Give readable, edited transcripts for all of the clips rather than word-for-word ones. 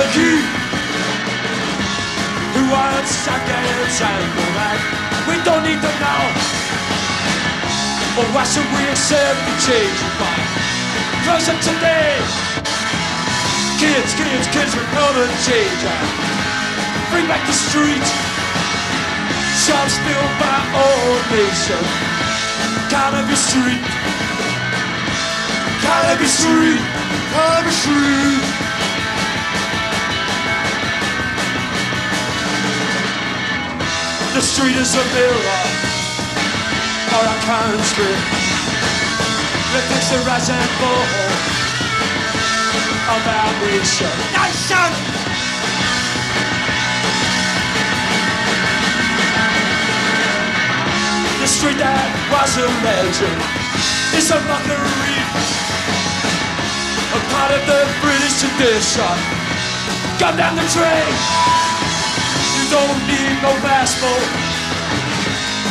Docu, who wants seconds and more man. We don't need to know. Or why should we accept the change of mind? Close up today. Kids, we're gonna change. Bring back the street. Shops built by all nation. Cannabis Street. Cannabis Street. Cannabis Street. The street is a mirror for our country. Reflects the rise and fall of our nation. Nation! The street that was a legend is a mockery, a part of the British tradition. Come down the train. You don't need no passport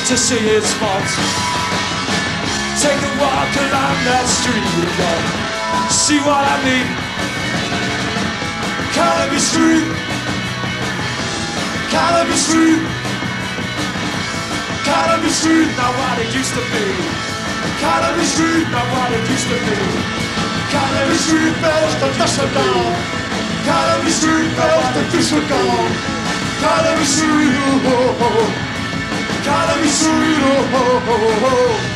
to see its faults. Take a walk along that street again. See what I mean? Cannabis Street. Cannabis Street. Cannabis Street, not what it used to be. Cannabis Street, not what it used to be. Cannabis Street, bells, the fish are gone. Cannabis Street, bells, the fish are gone. Cannabis Street, oh, oh, oh. Cannabis Street, oh, oh, oh, oh.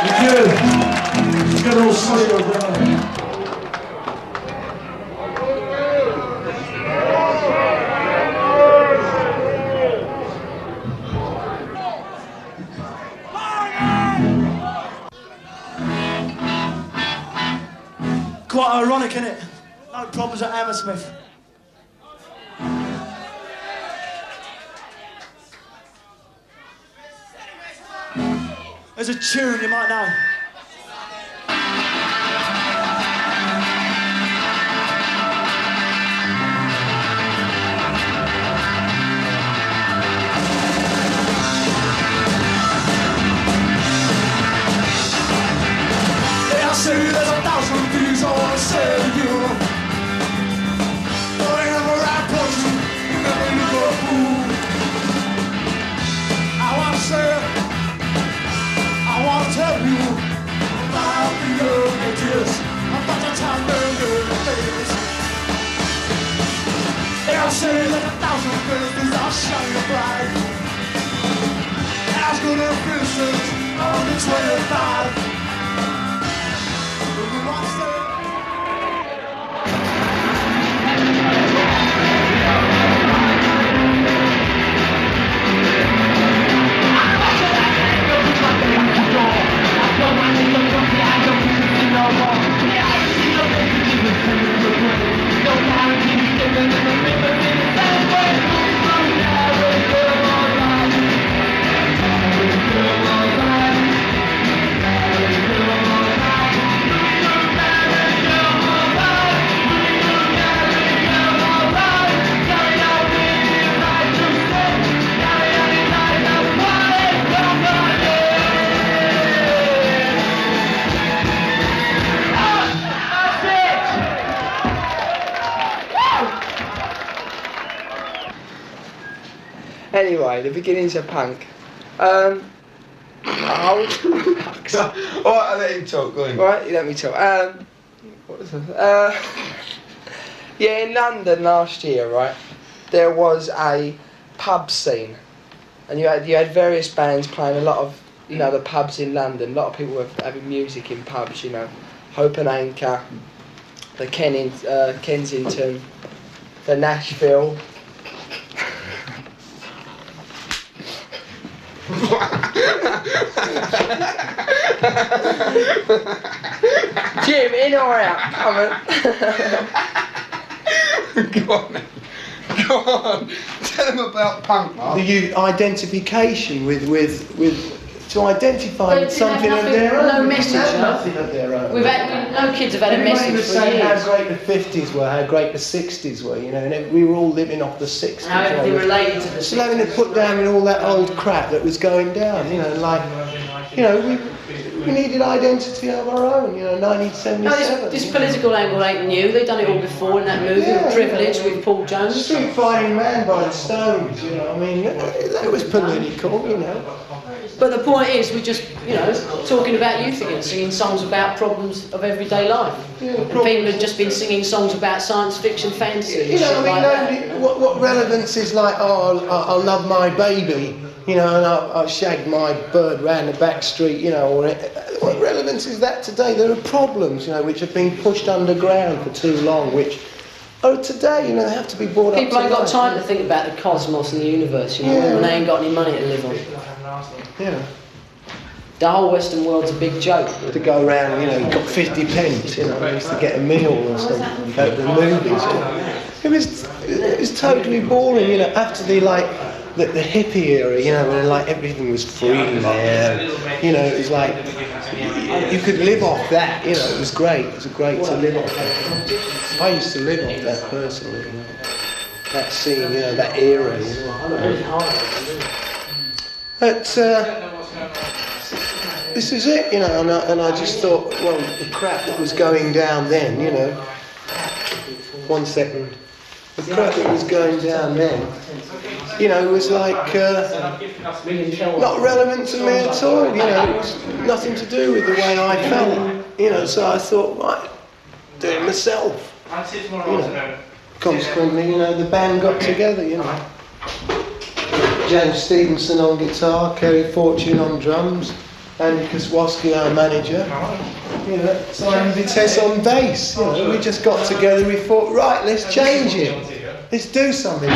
Let's get a little sleigh over there. Quite ironic, isn't it? No problems at Hammersmith. There's a tune you might know. They all say there's 1,000 things I wanna say to you. But whenever I approach you, you never look a fool. I wanna say, I wanna tell you about the young ages, about the time murder days. They all say that 1,000 faces are shining bright. I was gonna visit on the 25. Anyway, the beginnings of punk. Alright, I'll let him talk, go on. Right, you let me talk. What was it? Yeah, in London last year, right, there was a pub scene. And you had various bands playing a lot of, you know, the pubs in London. A lot of people were having music in pubs, you know. Hope and Anchor, the Kensington, the Nashville. Jim, in or out? Come on. Go on, then. Go on. Tell him about punk, Mark. The identification with to identify They with didn't have something of nothing- their own. no They message, didn't have no. nothing of their own. No kids have had a Everybody message was for saying years. how great the 50s were, how great the 60s were, you know, and we were all living off the 60s. How everything related to the Still having to put down in all that old crap that was going down, you know, like, you know, we needed identity of our own, you know, 1977. No, this political angle ain't new. They've done it all before in that movie, Yeah, Privilege with Paul Jones. Street Fighting Man by the Stones, you know, I mean, that was political, you know. But the point is, we're just, you know, talking about youth again, singing songs about problems of everyday life. Yeah, and people have just been singing songs about science fiction, fantasy, and You shit know, I mean, like that. nobody, what relevance is like, oh, I love my baby, you know, and I shagged my bird round the back street, you know, or what relevance is that today? There are problems, you know, which have been pushed underground for too long, which, today, you know, they have to be brought up to People ain't got life. time to think about the cosmos and the universe, you know, Yeah. when they ain't got any money to live on. Yeah. The whole Western world's a big joke. To go around, you know, you got 50 pence, you know, I used to get a meal or something at the movies. You know. It was totally boring, you know, after the hippie era, you know, when like everything was free there, you know, it was like, you could live off that, you know, it was great to live off that. I used to live off that personally, you know, that scene, you know, that era, you know. But, this is it, you know, and I just thought, well, the crap that was going down then, you know. 1 second. The crap that was going down then, you know, was like not relevant to me at all, you know. It was nothing to do with the way I felt, you know. So I thought, right, do it myself, you know. Consequently, you know, the band got together, you know. James Stevenson on guitar, Kerry Fortune on drums, Andy Koswowski, our manager, you know, Simon Vitesse on bass, you know. We just got together, we thought, right, let's change it, let's do something.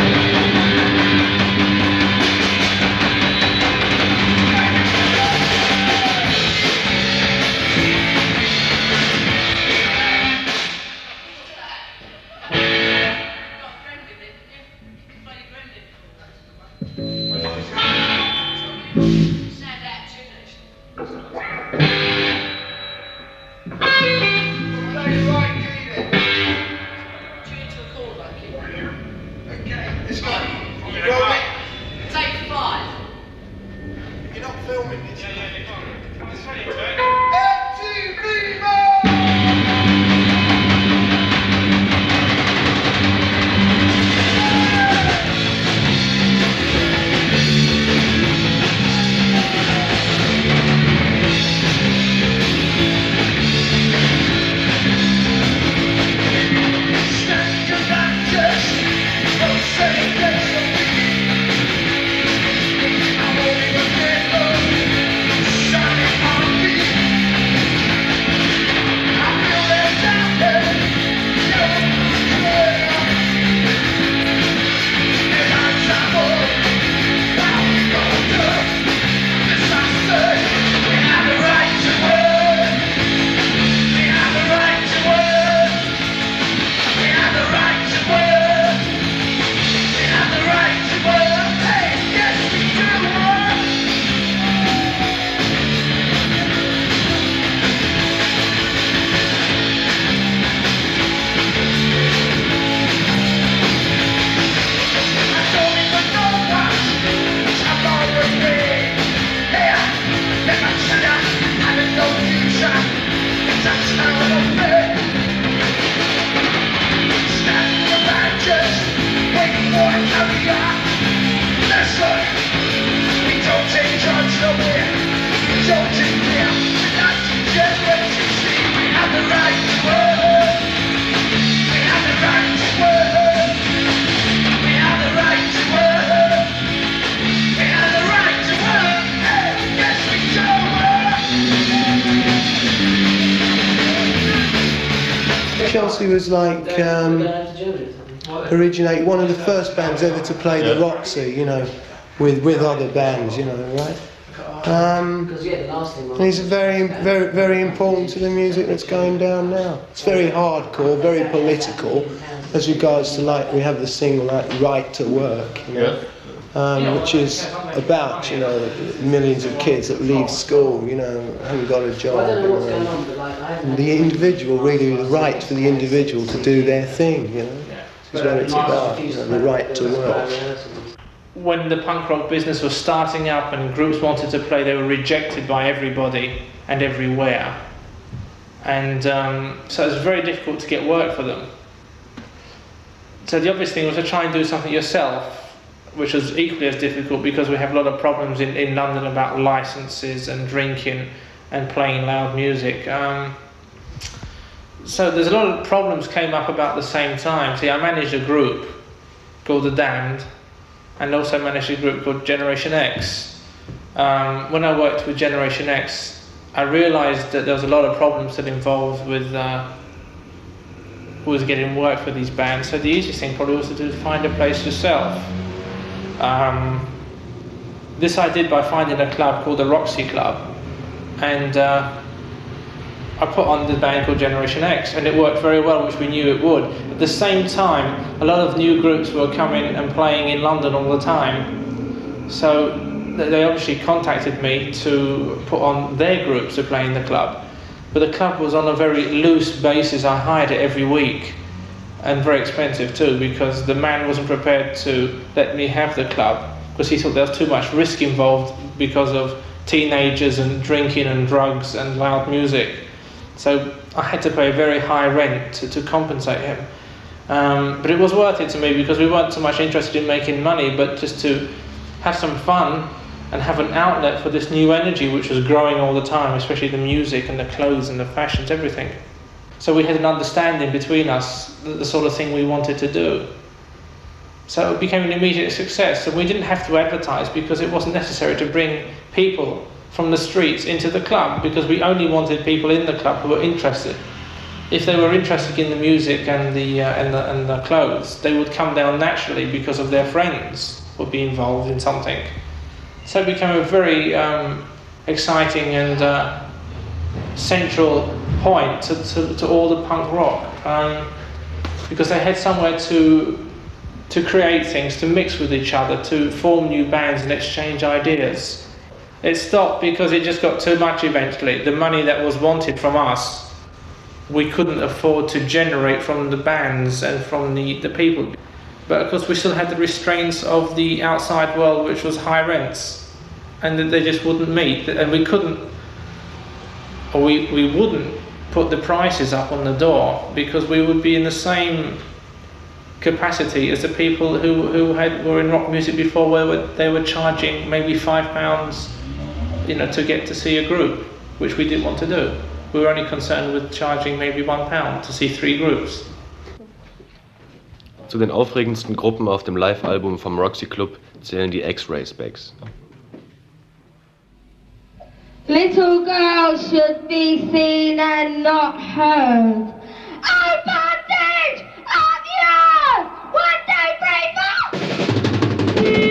Chelsea was like originate one of the first bands ever to play the Roxy, you know, with other bands, you know, right? And he's very important to the music that's going down now. It's very hardcore, very political, as regards to, like, we have the single like Right to Work, you know. which is about, you know, millions of kids that leave school, you know, haven't got a job. I don't know what's going on, but like I haven't. The individual, really, the right for the individual to do their thing, you know. This is what it's about, you know, the right to work. When the punk rock business was starting up and groups wanted to play, they were rejected by everybody and everywhere. And so it was very difficult to get work for them. So the obvious thing was to try and do something yourself, which was equally as difficult because we have a lot of problems in London about licenses and drinking and playing loud music. So there's a lot of problems came up about the same time. See, I managed a group called The Damned, and also managed a group called Generation X. When I worked with Generation X, I realised that there was a lot of problems that involved with who was getting work for these bands. So the easiest thing probably was to find a place yourself. This I did by finding a club called the Roxy Club, and I put on the band called Generation X, and it worked very well, which we knew it would. At the same time, a lot of new groups were coming and playing in London all the time. So they obviously contacted me to put on their groups to play in the club. But the club was on a very loose basis. I hired it every week, and very expensive too, because the man wasn't prepared to let me have the club, because he thought there was too much risk involved because of teenagers and drinking and drugs and loud music. So I had to pay a very high rent to compensate him. But it was worth it to me because we weren't so much interested in making money, but just to have some fun and have an outlet for this new energy which was growing all the time, especially the music and the clothes and the fashions, everything. So we had an understanding between us, the sort of thing we wanted to do. So it became an immediate success, and we didn't have to advertise because it wasn't necessary to bring people from the streets into the club, because we only wanted people in the club who were interested. If they were interested in the music and the clothes, they would come down naturally because of their friends would be involved in something. So it became a very exciting and central point to all the punk rock, because they had somewhere to create things, to mix with each other, to form new bands and exchange ideas. It stopped because it just got too much eventually. The money that was wanted from us, we couldn't afford to generate from the bands and from the people. But of course we still had the restraints of the outside world, which was high rents, and that they just wouldn't meet. And we couldn't, or we wouldn't put the prices up on the door, because we would be in the same capacity as the people who were in rock music before, where they were charging maybe £5, you know, to get to see a group, which we didn't want to do. We were only concerned with charging maybe £1 to see 3 groups. Zu den aufregendsten Gruppen auf dem Live-Album vom Roxy Club zählen die X-Ray Spex. Little girls should be seen and not heard. Advantage of you! 1, 2, 3, 4!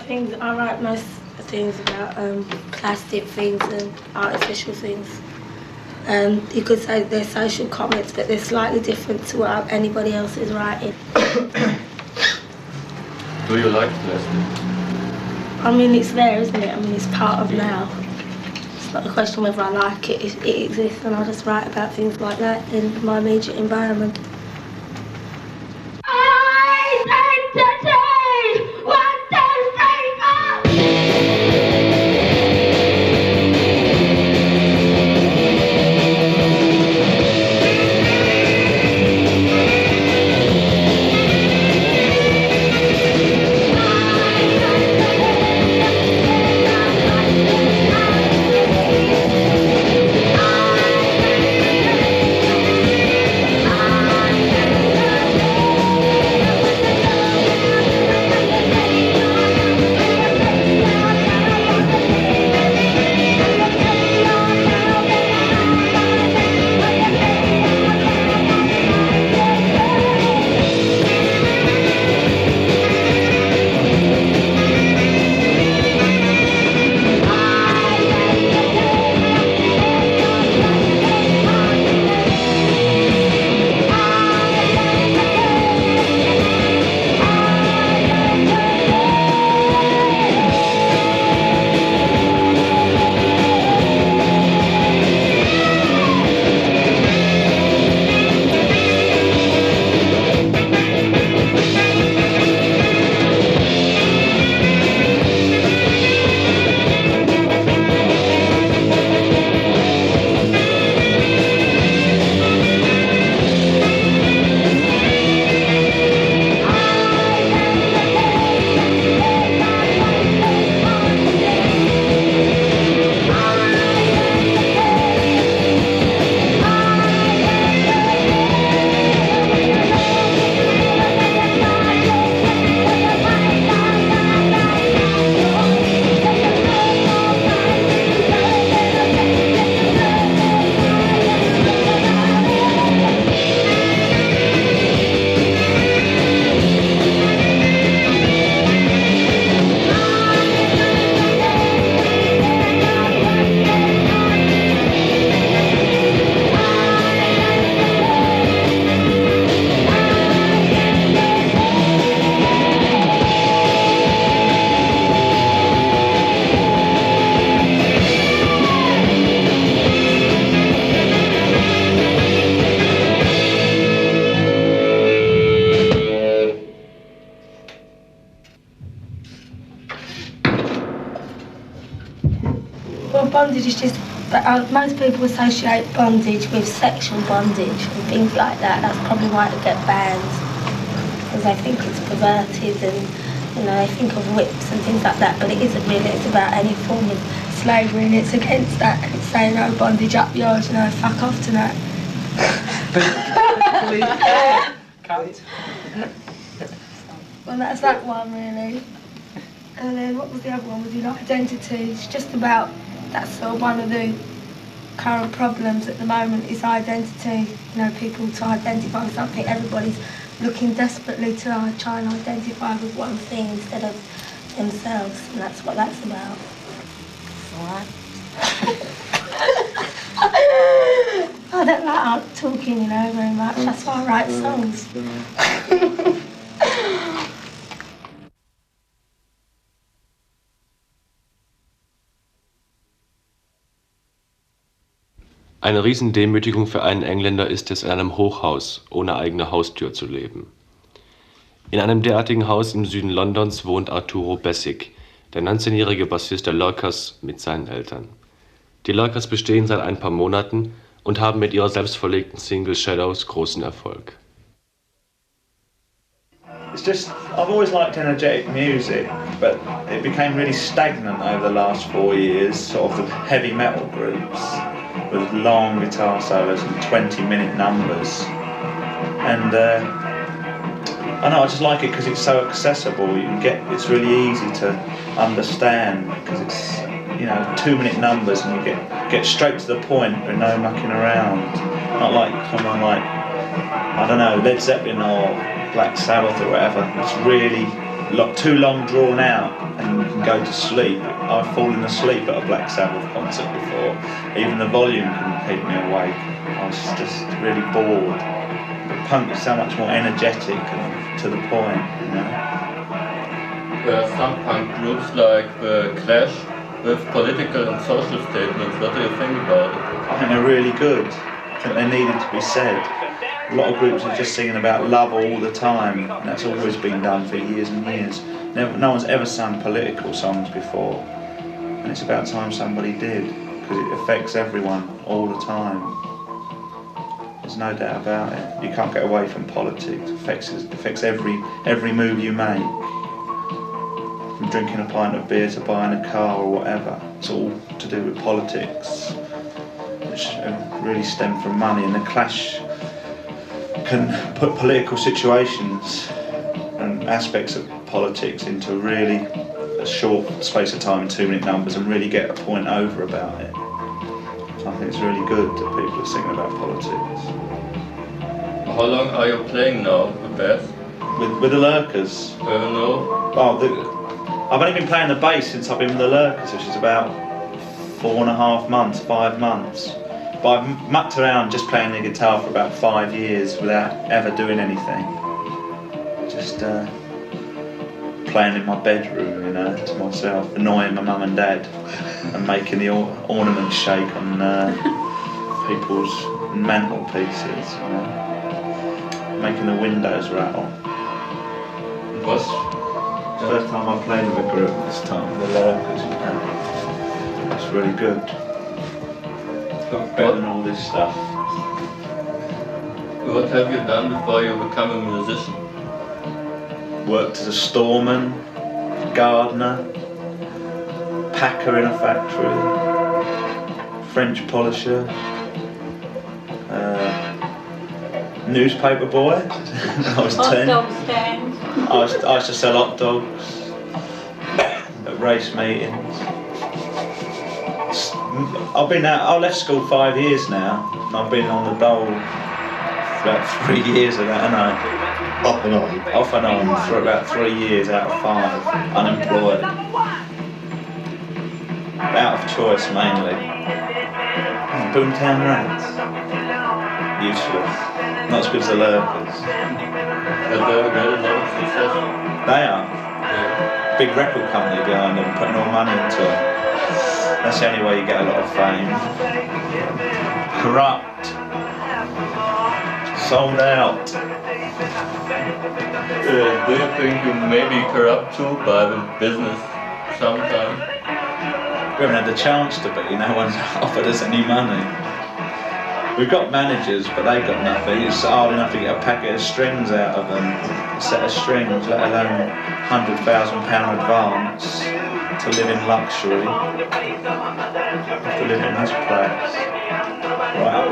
things. I write most things about plastic things and artificial things. You could say they're social comments, but they're slightly different to what anybody else is writing. Do you like plastic? I mean, it's there, isn't it? I mean, it's part of now. It's not a question whether I like it. It exists, and I just write about things like that in my immediate environment. Well, bondage is just, most people associate bondage with sexual bondage and things like that. That's probably why it get banned, because they think it's perverted and, you know, they think of whips and things like that, but it isn't really. It's about any form of slavery, and it's against that. And it's saying, no, bondage up yours, you know, fuck off tonight. Cut. Well, that's that one, really. And then what was the other one? Was identity. It's just about, that's sort of one of the current problems at the moment is identity. You know, people to identify with something. Everybody's looking desperately to try and identify with one thing instead of themselves, and that's what that's about. Alright. I don't like talking, you know, very much. That's why I write songs. Eine Riesendemütigung für einen Engländer ist es, in einem Hochhaus ohne eigene Haustür zu leben. In einem derartigen Haus im Süden Londons wohnt Arturo Bessick, der 19-jährige Bassist der Lurkers, mit seinen Eltern. Die Lurkers bestehen seit ein paar Monaten und haben mit ihrer selbstverlegten Single Shadows großen Erfolg. It's just, I've always liked energetic music, but it became really stagnant over the last 4 years, sort of the heavy metal groups with long guitar solos and 20-minute numbers. And I know, I just like it because it's so accessible. You can get, it's really easy to understand because it's, you know, 2-minute numbers and you get straight to the point with no mucking around. Not like someone like, I don't know, Led Zeppelin or Black Sabbath or whatever. It's really too long drawn out and you can go to sleep. I've fallen asleep at a Black Sabbath concert before. Even the volume couldn't keep me awake. I was just really bored. But punk is so much more energetic and to the point, you know. There are some punk groups like the Clash with political and social statements. What do you think about it? I think they're really good. I think they needed to be said. A lot of groups are just singing about love all the time, and that's always been done for years and years. No one's ever sung political songs before, and it's about time somebody did, because it affects everyone all the time. There's no doubt about it. You can't get away from politics. It affects every move you make. From drinking a pint of beer to buying a car or whatever. It's all to do with politics, which really stem from money, and the Clash can put political situations and aspects of politics into really a short space of time, 2-minute numbers, and really get a point over about it. So I think it's really good that people are singing about politics. How long are you playing now, the bass? With the Lurkers? No. Oh, I've only been playing the bass since I've been with the Lurkers, which is about 4.5 months, 5 months. But I've mucked around just playing the guitar for about 5 years without ever doing anything. Just playing in my bedroom, you know, to myself, annoying my mum and dad, and making the ornaments shake on people's mantelpieces, you know, making the windows rattle. What's the first time I played with a group this time, the Lurkers, you know. It's really good. Better than all this stuff. What have you done before you become a musician? Worked as a storeman, gardener, packer in a factory, French polisher, newspaper boy. I was 10. Hot dog stand. I used to sell hot dogs at race meetings. I left school 5 years now. I've been on the dole for about 3 years of that, haven't I? Off and on. Off and on for about 3 years out of 5, unemployed. Out of choice mainly. Boomtown Rats. Useless. Not as good as the Lurkers. Have they ever got a lot of success? They are. Big record company behind them, putting all money into it. That's the only way you get a lot of fame. Corrupt. Sold out. Do you think you may be corrupt too by the business sometime? We haven't had the chance to be. No one's offered us any money. We've got managers, but they've got nothing. It's hard enough to get a packet of strings out of them. A set of strings, let alone £100,000 advance to live in luxury. To live in this place, right up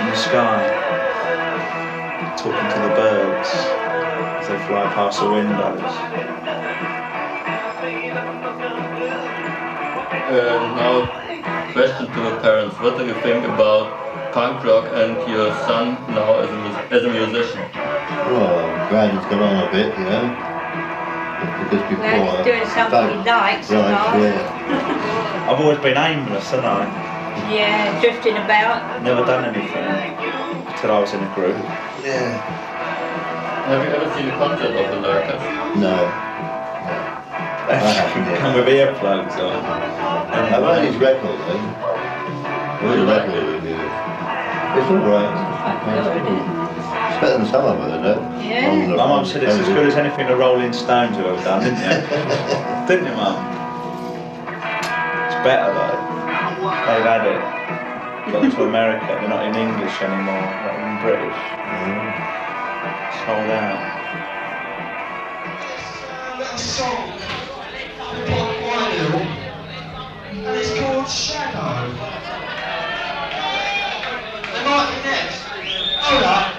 in the sky, talking to the birds as they fly past the windows. Now, question to the parents: what do you think about punk rock and your son now as a musician? Well, I'm glad he's gone on a bit, you know. Because before He's doing something he likes, yeah. I've always been aimless, haven't I? Yeah, drifting about. Never done anything till I was in a group. Yeah. Have you ever seen a concert of the Lurkers? No. Come with earplugs on. I've heard his record though. What a record it is. It's alright. It's better than some of it, isn't it? Yeah. My mum said it's as good as anything the Rolling Stones have ever done, didn't you? Didn't you, Mum? It's better though. They've had it. Gone to America, they're not in English anymore, they're in British. Sold out. Little song and it's called Shadow. They might be next. Hold up.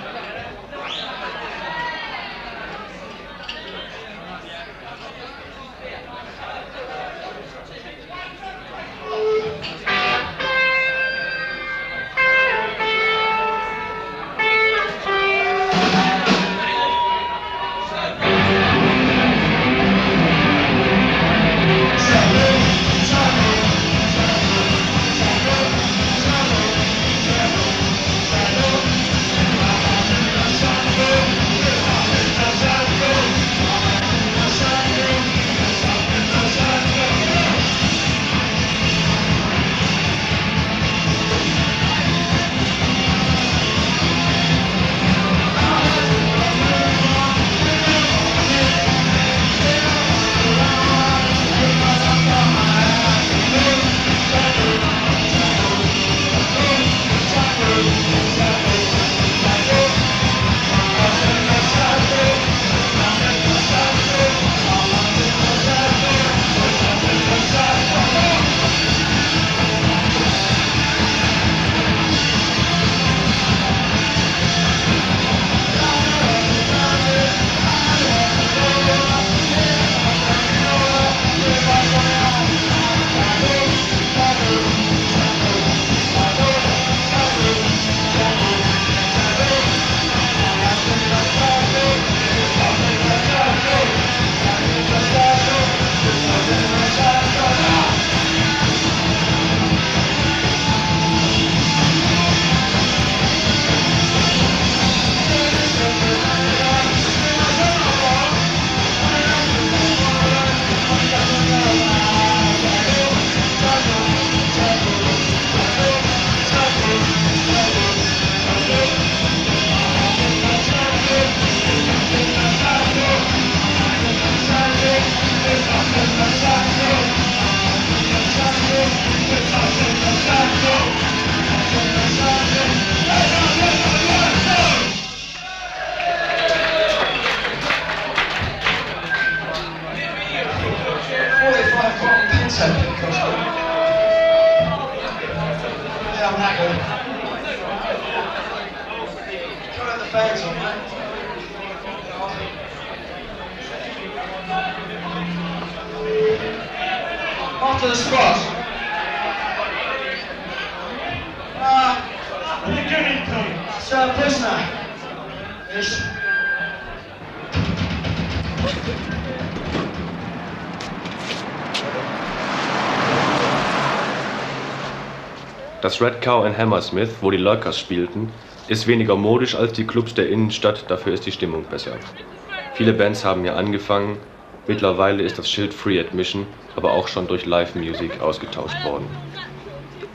Yeah, I'm not good. Turn the fans on, mate. Off to the squash. The guinea pig. Sir, prisoner. Yes. Das Red Cow in Hammersmith, wo die Lurkers spielten, ist weniger modisch als die Clubs der Innenstadt, dafür ist die Stimmung besser. Viele Bands haben hier angefangen, mittlerweile ist das Schild Free Admission aber auch schon durch Live-Music ausgetauscht worden.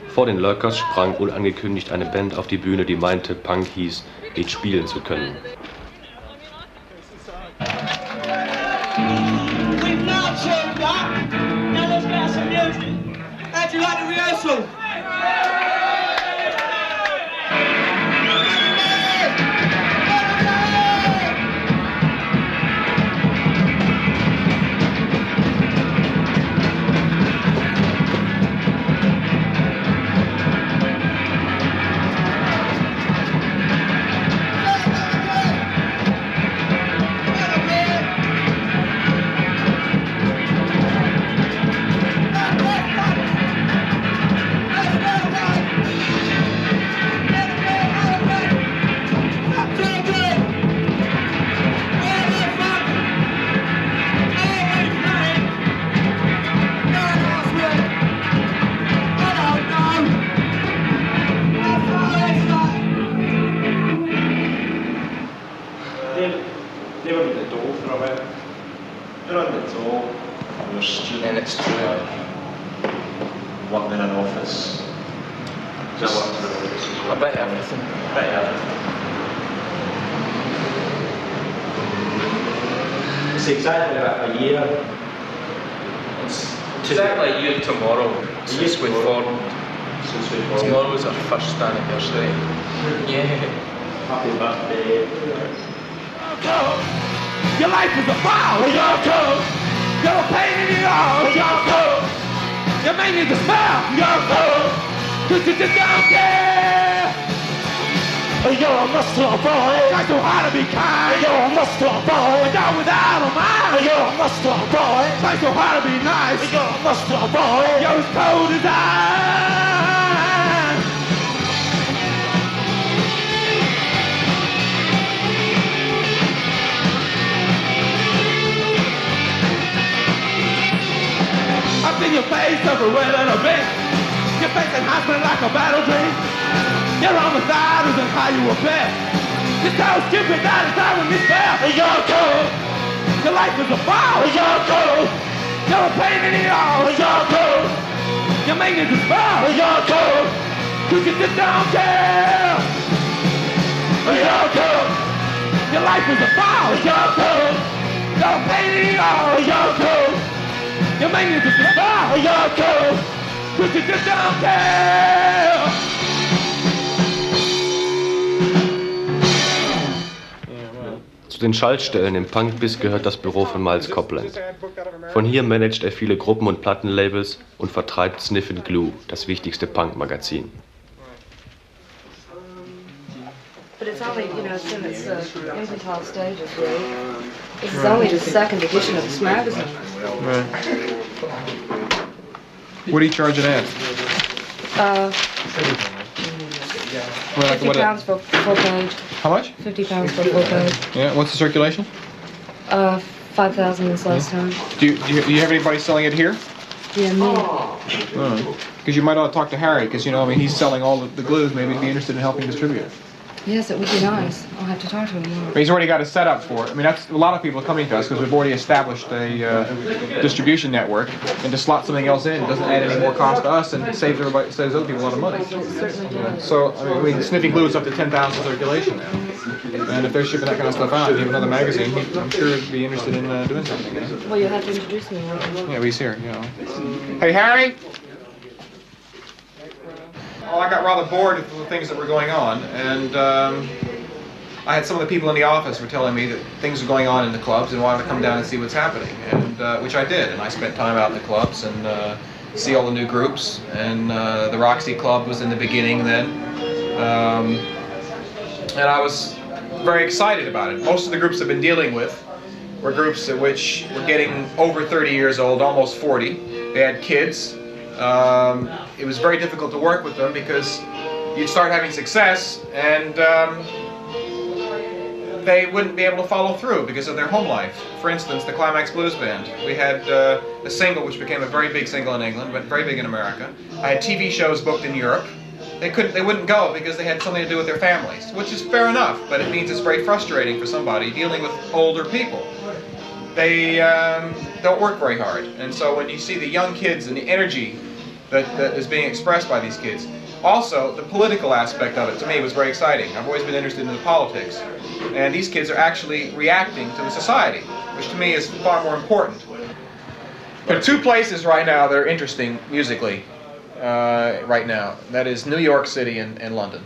Vor den Lurkers sprang unangekündigt eine Band auf die Bühne, die meinte, Punk hieß, nicht spielen zu können. We've now turned up. Now let's get some music. How'd you like the rehearsal? And it's true. Working in an office. Just I bet everything. It's exactly a year. It's exactly a year tomorrow since we formed. Tomorrow was our first anniversary. Yeah. Happy birthday. Your life is a foul, you're cool. You're a pain in the arse, you're cool. You may need to smell, you're cool. Cause you just don't care. You're a muscular boy. Try so hard to be kind. You're a muscular boy. Down without a mind. You're a muscular boy. Try so hard to be nice. You're a muscular boy. You're as cold as ice. I've seen your face everywhere that I've been. Your face enhancement like a battle dream. Your homicide isn't how you appear. You're so stupid that it's driving me fair. You're cool. Your life is a foul. You're cool. You're a pain in the arse. You're cool. Your maintenance is foul. You're cool. Cause you just don't care. You're cool. Your life is a foul. You're cool. You're a pain in the arse. You're cool. Your maintenance is foul. You're cool. Cause you just don't care. Zu den Schaltstellen im Punkbiss gehört das Büro von Miles Copland. Von hier managt er viele Gruppen und Plattenlabels und vertreibt Sniff and Glue, das wichtigste Punk-Magazin. But it's only, you know, it's in its infantile stages, really. This is only the second edition of this magazine. Right. What do you charge it at? £50 for full page. How much? £50 for full page. Yeah. What's the circulation? 5,000 this last time. Do you have anybody selling it here? Yeah, me. Because you might ought to talk to Harry, because, you know, I mean, he's selling all the glues. Maybe he'd be interested in helping distribute it. Yes, it would be nice. I'll have to talk to him more. But he's already got a setup for it. I mean, that's a lot of people are coming to us because we've already established a distribution network, and to slot something else in doesn't add any more cost to us and saves other people a lot of money. So I mean, sniffing glue is up to 10,000 circulation now, and if they're shipping that kind of stuff out, and you have another magazine, I'm sure he'd be interested in doing something. You know? Well, you'll have to introduce me. Yeah, he's here. You know. Hey, Harry. Oh, I got rather bored with the things that were going on, and I had some of the people in the office were telling me that things were going on in the clubs and wanted to come down and see what's happening, and which I did. And I spent time out in the clubs and see all the new groups. And the Roxy Club was in the beginning then, and I was very excited about it. Most of the groups I've been dealing with were groups at which were getting over 30 years old, almost 40. They had kids. It was very difficult to work with them because you'd start having success and they wouldn't be able to follow through because of their home life. For instance, the Climax Blues Band. We had a single which became a very big single in England, went very big in America. I had TV shows booked in Europe. They wouldn't go because they had something to do with their families, which is fair enough, but it means it's very frustrating for somebody dealing with older people. They don't work very hard, and so when you see the young kids and the energy that is being expressed by these kids, also the political aspect of it to me was very exciting. I've always been interested in the politics, and these kids are actually reacting to the society, which to me is far more important. There are two places right now that are interesting musically right now. That is New York City and London.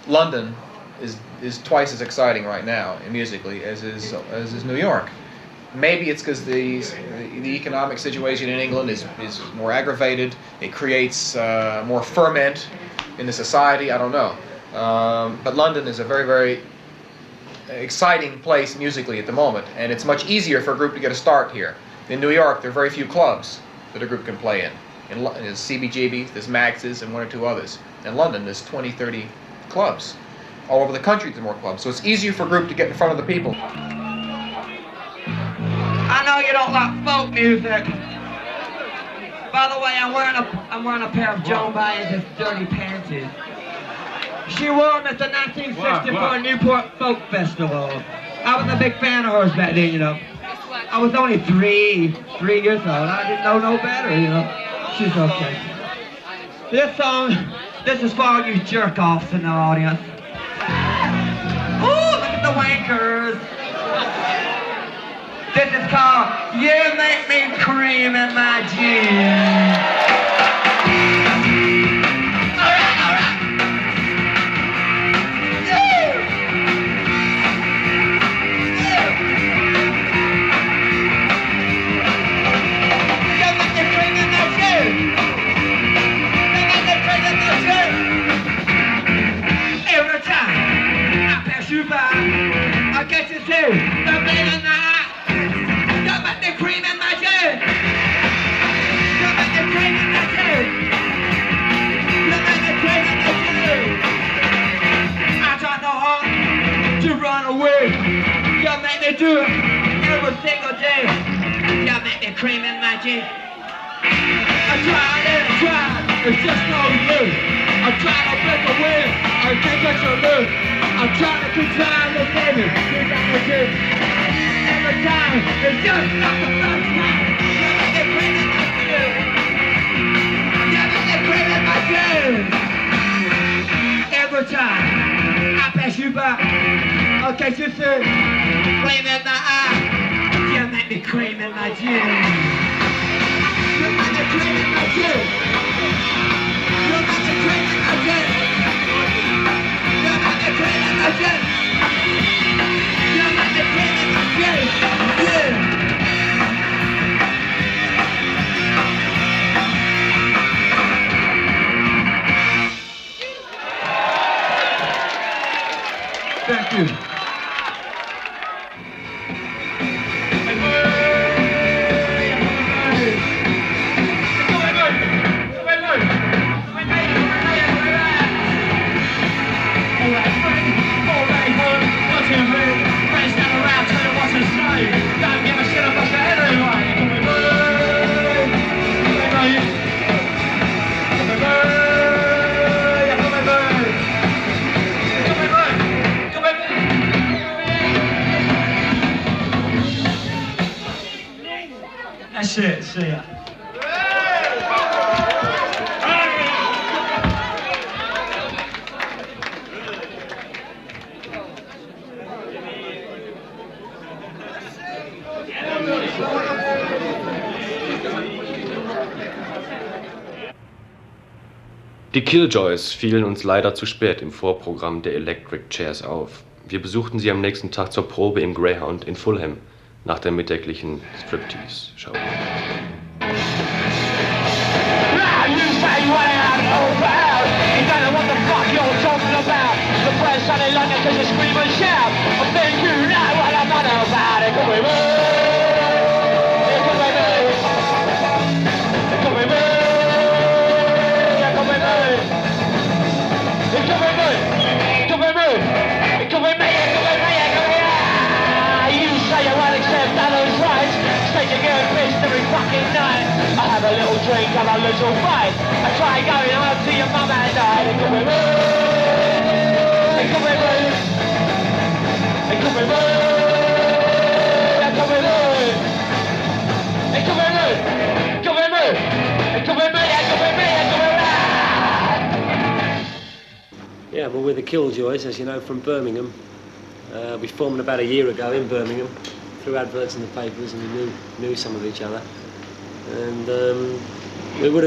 London is twice as exciting right now musically as is New York. Maybe it's because the economic situation in England is more aggravated. It creates more ferment in the society. I don't know. But London is a very, very exciting place musically at the moment, and it's much easier for a group to get a start here. In New York, there are very few clubs that a group can play in. There's CBGB's, there's Max's, and one or two others. In London, there's 20, 30 clubs. All over the country, there's more clubs. So it's easier for a group to get in front of the people. I know you don't like folk music. By the way, I'm wearing a pair of Joan Baez's dirty panties. She wore them at the 1964 Newport Folk Festival. I was a big fan of hers back then, you know. I was only three years old. I didn't know no better, you know. She's okay. This song, this is for all you jerk-offs in the audience. Ooh, look at the wankers. This is called You Make Me Cream in My Jeans. Every time I pass you by, I get to say, the baby night. You make me cream in my jeans. You make me cream in my jeans. You make me cream in my jeans. I try so hard to run away. You make me do it every single day. You make me cream in my jeans. I tried and I tried, it's just no use. I try to break away, I can't get your loose. I'm trying to keep trying to save it, keep on the kids. Every time, it's just not the first time. You make me cream in my jeans. You make me cream in my jeans. Every time I pass you by, okay, you see, flame in my eye. You make me cream in my jeans. You make me cream in my jeans. You make me cream in my jeans. You make me cream in my jeans. You make me cream in my jeans. Yeah. Thank you. That's it, see ya. Die Killjoys fielen uns leider zu spät im Vorprogramm der Electric Chairs auf. Wir besuchten sie am nächsten Tag zur Probe im Greyhound in Fulham nach der mittäglichen Striptease-Show. I have a little drink and a little fight. I try going home to your mum and dad. It could be me. It could be me. It could be me. It could be me. It could be me. It could be me. It could be me. It could be me. It could be me. Yeah, well, we're the Killjoys, as you know, from Birmingham. We formed about a year ago in Birmingham through adverts in the papers, and we knew some of each other. And we would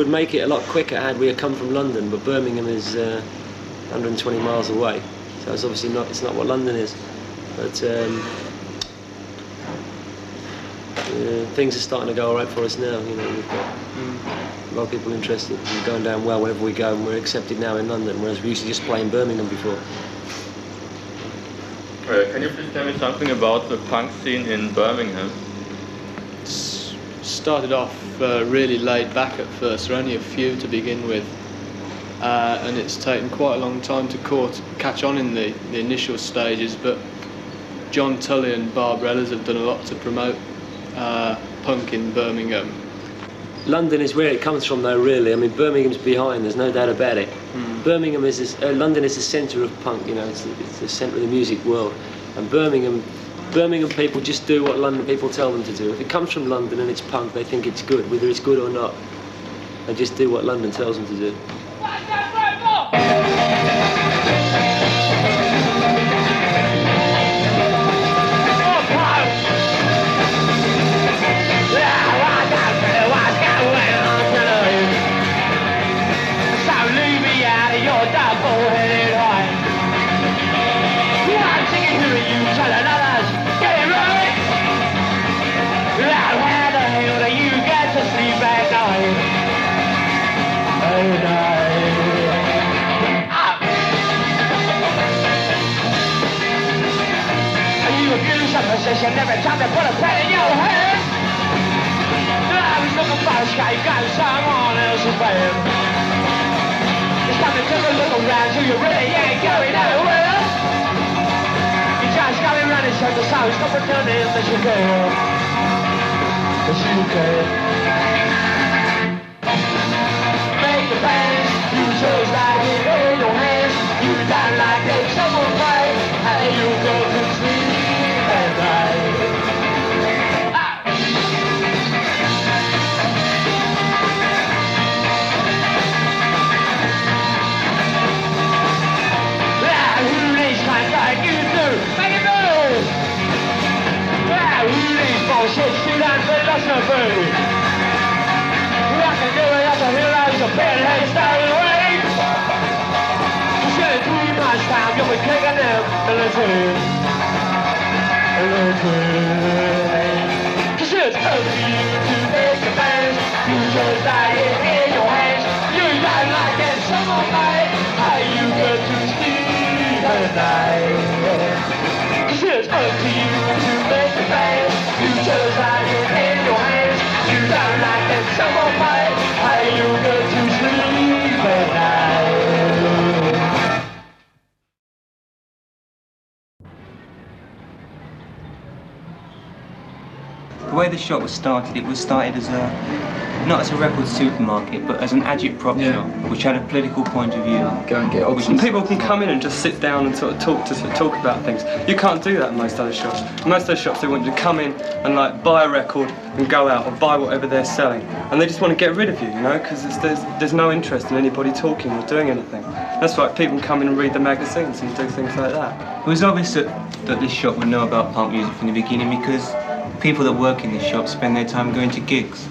make it a lot quicker had we come from London, but Birmingham is 120 miles away, so it's obviously it's not what London is. But things are starting to go all right for us now. You know, we've got a lot of people interested. We're going down well wherever we go, and we're accepted now in London, whereas we used to just play in Birmingham before. Can you please tell me something about the punk scene in Birmingham? Started off really laid back at first. There were only a few to begin with, and it's taken quite a long time to catch on in the initial stages, but John Tully and Barbara Ellis have done a lot to promote punk in Birmingham. London is where it comes from though, really. I mean, Birmingham's behind, there's no doubt about it. Birmingham is, London is the centre of punk, you know, it's the centre of the music world. And Birmingham people just do what London people tell them to do. If it comes from London and it's punk, they think it's good, whether it's good or not. They just do what London tells them to do. Position every time they put a pen in your hand. I was looking for a sky, you got someone else's band. It's time to take a look around, so you really ain't going nowhere. You just got me running circles, so stop pretending that you care. That you care. Make the plans, you chose like it in your hands. You don't like it, someone play, and you go to sleep. Bullshit, shoot and philosophy. I can do it up a hill as a bedhead starting away. You said it 3 months time, you'll be kicking them Cause it's up to you to make a man. You just lie in your hands. You got like that summer night. How you get to sleep at night. Cause it's up to you to make a man. You just lie in your hands. You got like that summer night. How you get to sleep at night. The way the shop was started, it was started as not as a record supermarket, but as an agitprop shop, which had a political point of view. Go and get odds. And people can come in and just sit down and sort of talk about things. You can't do that in most other shops. In most other shops, they want you to come in and like buy a record and go out or buy whatever they're selling, and they just want to get rid of you, you know, because there's no interest in anybody talking or doing anything. That's why people can come in and read the magazines and do things like that. It was obvious that this shop would know about punk music from the beginning because people that work in this shop spend their time going to gigs.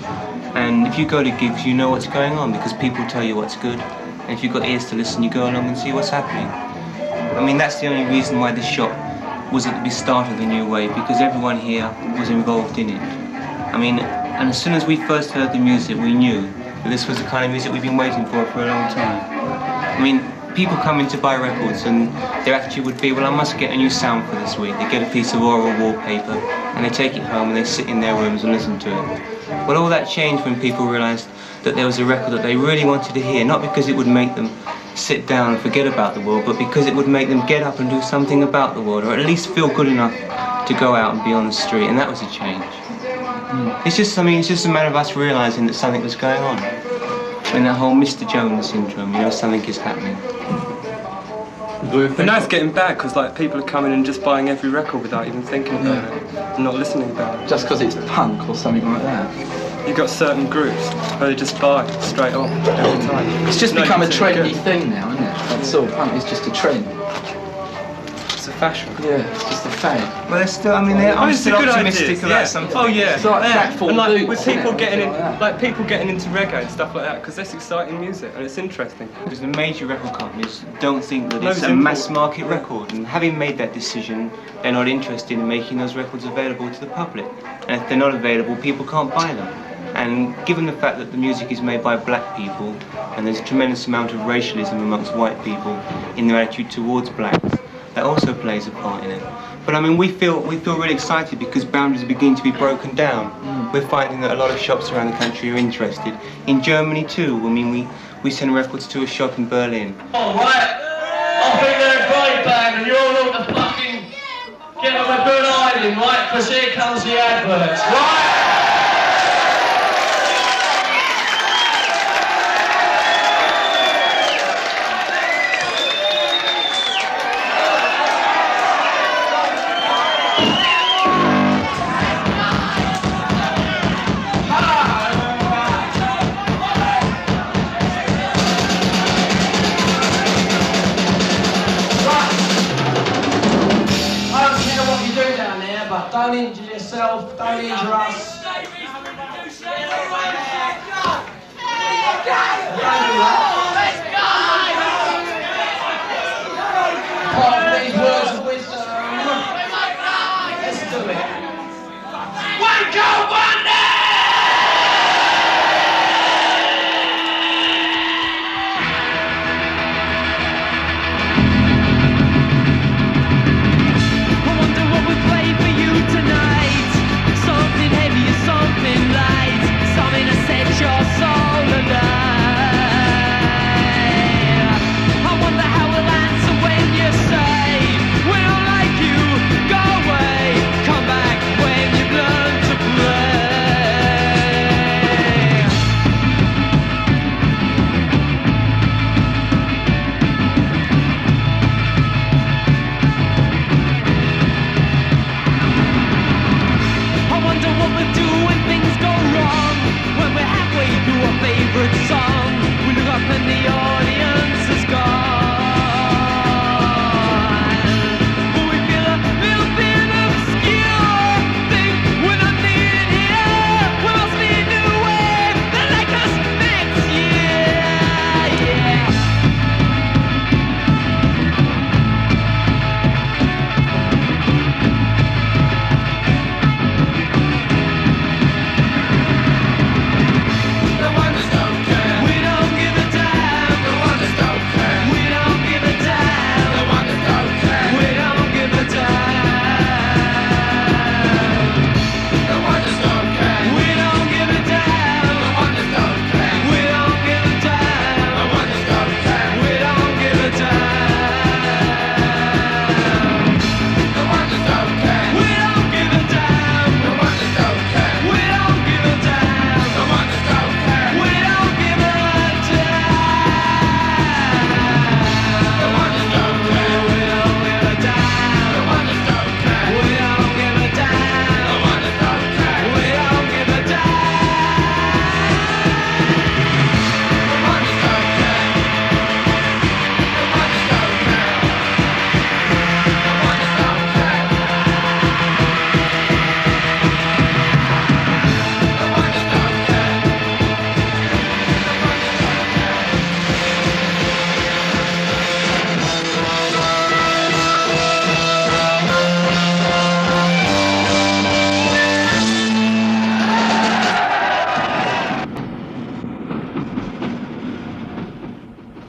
And if you go to gigs, you know what's going on because people tell you what's good. And if you've got ears to listen, you go along and see what's happening. I mean, that's the only reason why this shop was at the start of the new wave, because everyone here was involved in it. I mean, and as soon as we first heard the music, we knew that this was the kind of music we've been waiting for a long time. I mean, people come in to buy records and their attitude would be, well, I must get a new sound for this week. They get a piece of oral wallpaper and they take it home and they sit in their rooms and listen to it. Well, all that changed when people realised that there was a record that they really wanted to hear, not because it would make them sit down and forget about the world, but because it would make them get up and do something about the world, or at least feel good enough to go out and be on the street, and that was a change. It's just, I mean, it's just a matter of us realising that something was going on. And that whole Mr. Jones syndrome, you know, something is happening. But now it's getting bad because like people are coming and just buying every record without even thinking about it and not listening about it. Just because it's punk or something like that. You've got certain groups where they just buy straight on every time. It's just become a trendy thing now, isn't it? That's all. Punk is just a trend. It's a fashion. Yeah, it's just a fad. Well, they're still, I mean, I'm still optimistic about something. Oh yeah. It's like platform and like boots, with people isn't it? getting in, like people getting into reggae and stuff like that, because that's exciting music and it's interesting. Because the major record companies don't think that it's No, a mass market record, and having made that decision, they're not interested in making those records available to the public. And if they're not available, people can't buy them. And given the fact that the music is made by black people, and there's a tremendous amount of racialism amongst white people in their attitude towards blacks, that also plays a part in it. But I mean, we feel really excited because boundaries are beginning to be broken down. We're finding that a lot of shops around the country are interested. In Germany too. I mean, we send records to a shop in Berlin. All right, I think they're a great band, and you all ought to fucking give them a good hiding, right? Because here comes the adverts, right? Don't injure yourself, don't injure us. Apart from these words of wisdom, let's do it. Wake up one day! I wonder what we play for you tonight. Something heavy is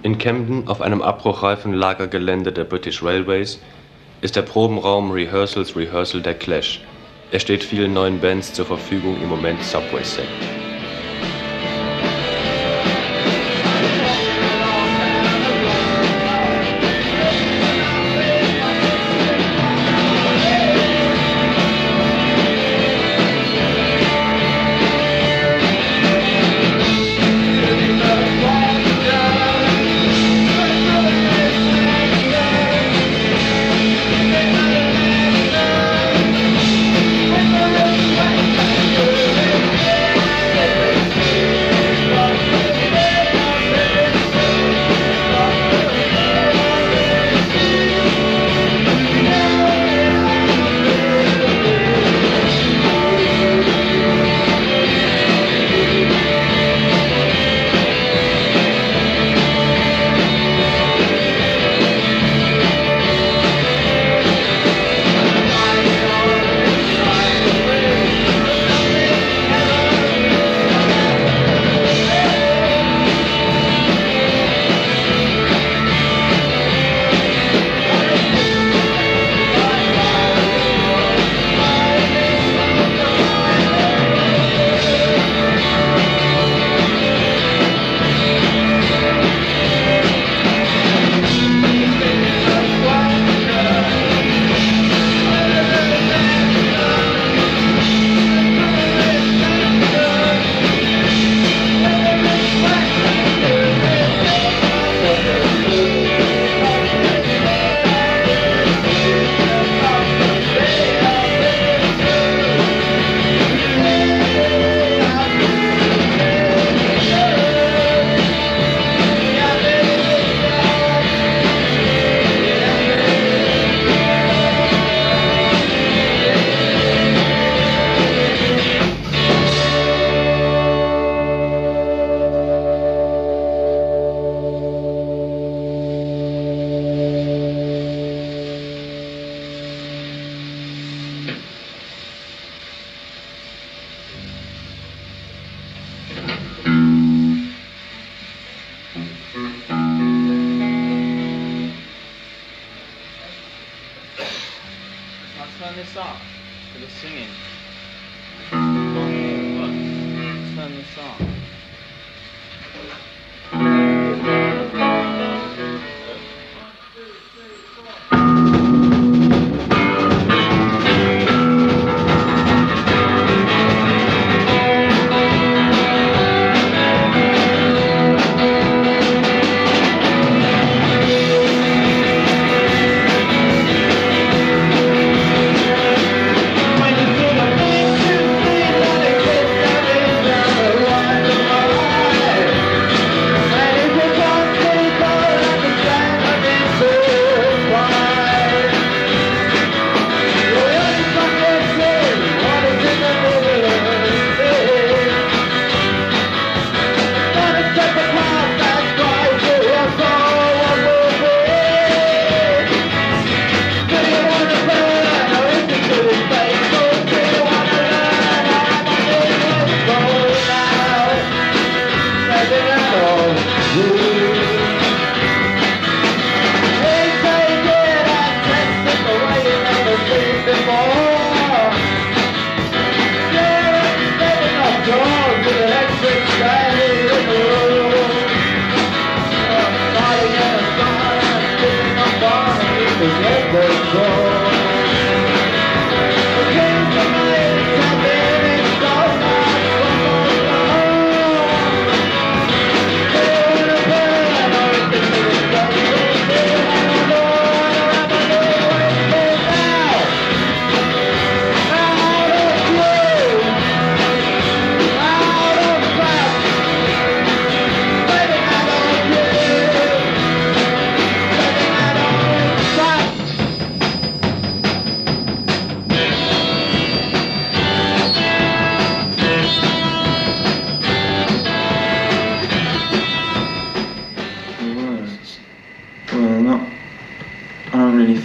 In Camden, auf einem abbruchreifen Lagergelände der British Railways, ist der Probenraum Rehearsal der Clash. Er steht vielen neuen Bands zur Verfügung, im Moment Subway Sect. Turn this up for the singing. Turn this up.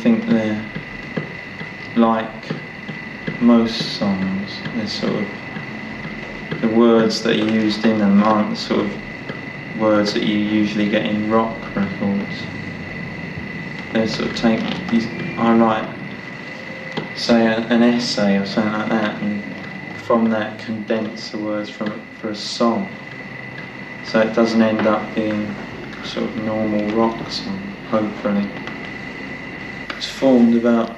think they're like most songs. They're sort of, the words that are used in them aren't the sort of words that you usually get in rock records. They sort of take these, I write, say an essay or something like that, and from that condense the words for a song. So it doesn't end up being sort of normal rock song, hopefully. It's formed about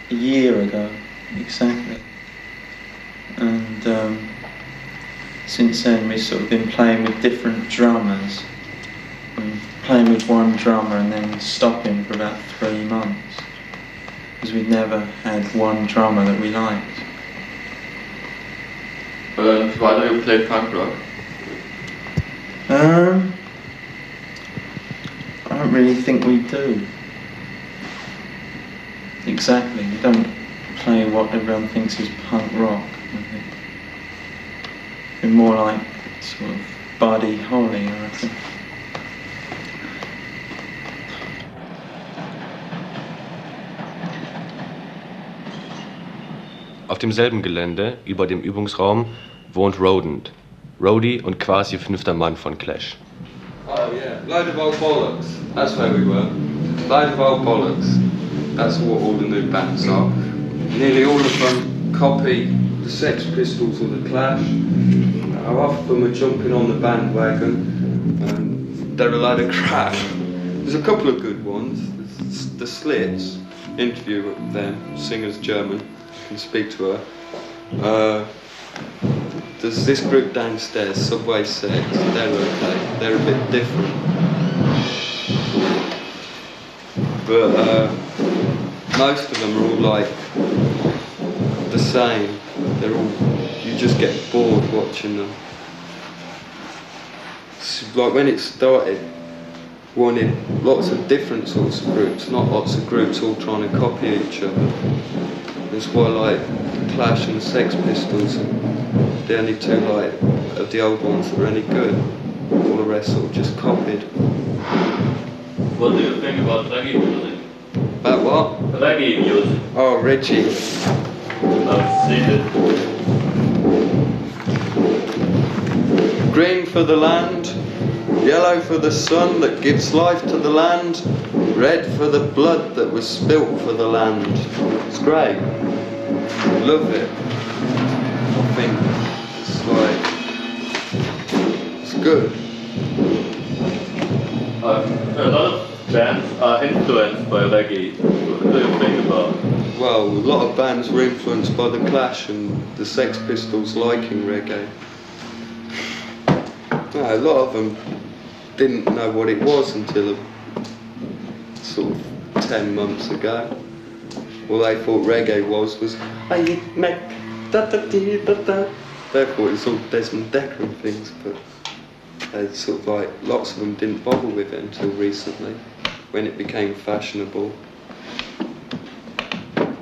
a year ago, exactly. And since then we've sort of been playing with different drummers. Playing with one drummer and then stopping for about 3 months. Because we'd never had one drummer that we liked. Why do you play punk rock? I don't really think we do. Exactly, we don't play what everyone thinks is punk rock. I think. We're more like sort of Buddy Holly, I reckon. Auf demselben Gelände, über dem Übungsraum, wohnt Rodent. Rody und quasi 5. Mann von Clash. Oh yeah, load of old bollocks. That's where we were. Load of old bollocks. That's what all the new bands are. Nearly all of them copy the Sex Pistols or the Clash. Half of them are jumping on the bandwagon. They're a load of crap. There's a couple of good ones. The Slits, interview with them, singer's German, can speak to her. There's this group downstairs, Subway Sex, they're okay, they're a bit different. But most of them are all like the same. They're all, you just get bored watching them. It's like when it started, wanted lots of different sorts of groups, not lots of groups all trying to copy each other. That's why like Clash and the Sex Pistols are the only two like of the old ones that were any good. All the rest sort of just copied. What do you think about reggae music? About what? Reggae music. Oh, Reggie. I've seen it. Green for the land, yellow for the sun that gives life to the land, red for the blood that was spilt for the land. It's great. Love it. I think it's like, it's good. A lot of bands are influenced by reggae. What do you think about? Well, a lot of bands were influenced by the Clash and the Sex Pistols liking reggae. No, a lot of them didn't know what it was until sort of 10 months ago. All they thought reggae was hey, make da da dee da da. They thought it was all Desmond Dekker and things, but they sort of like, lots of them didn't bother with it until recently, when it became fashionable.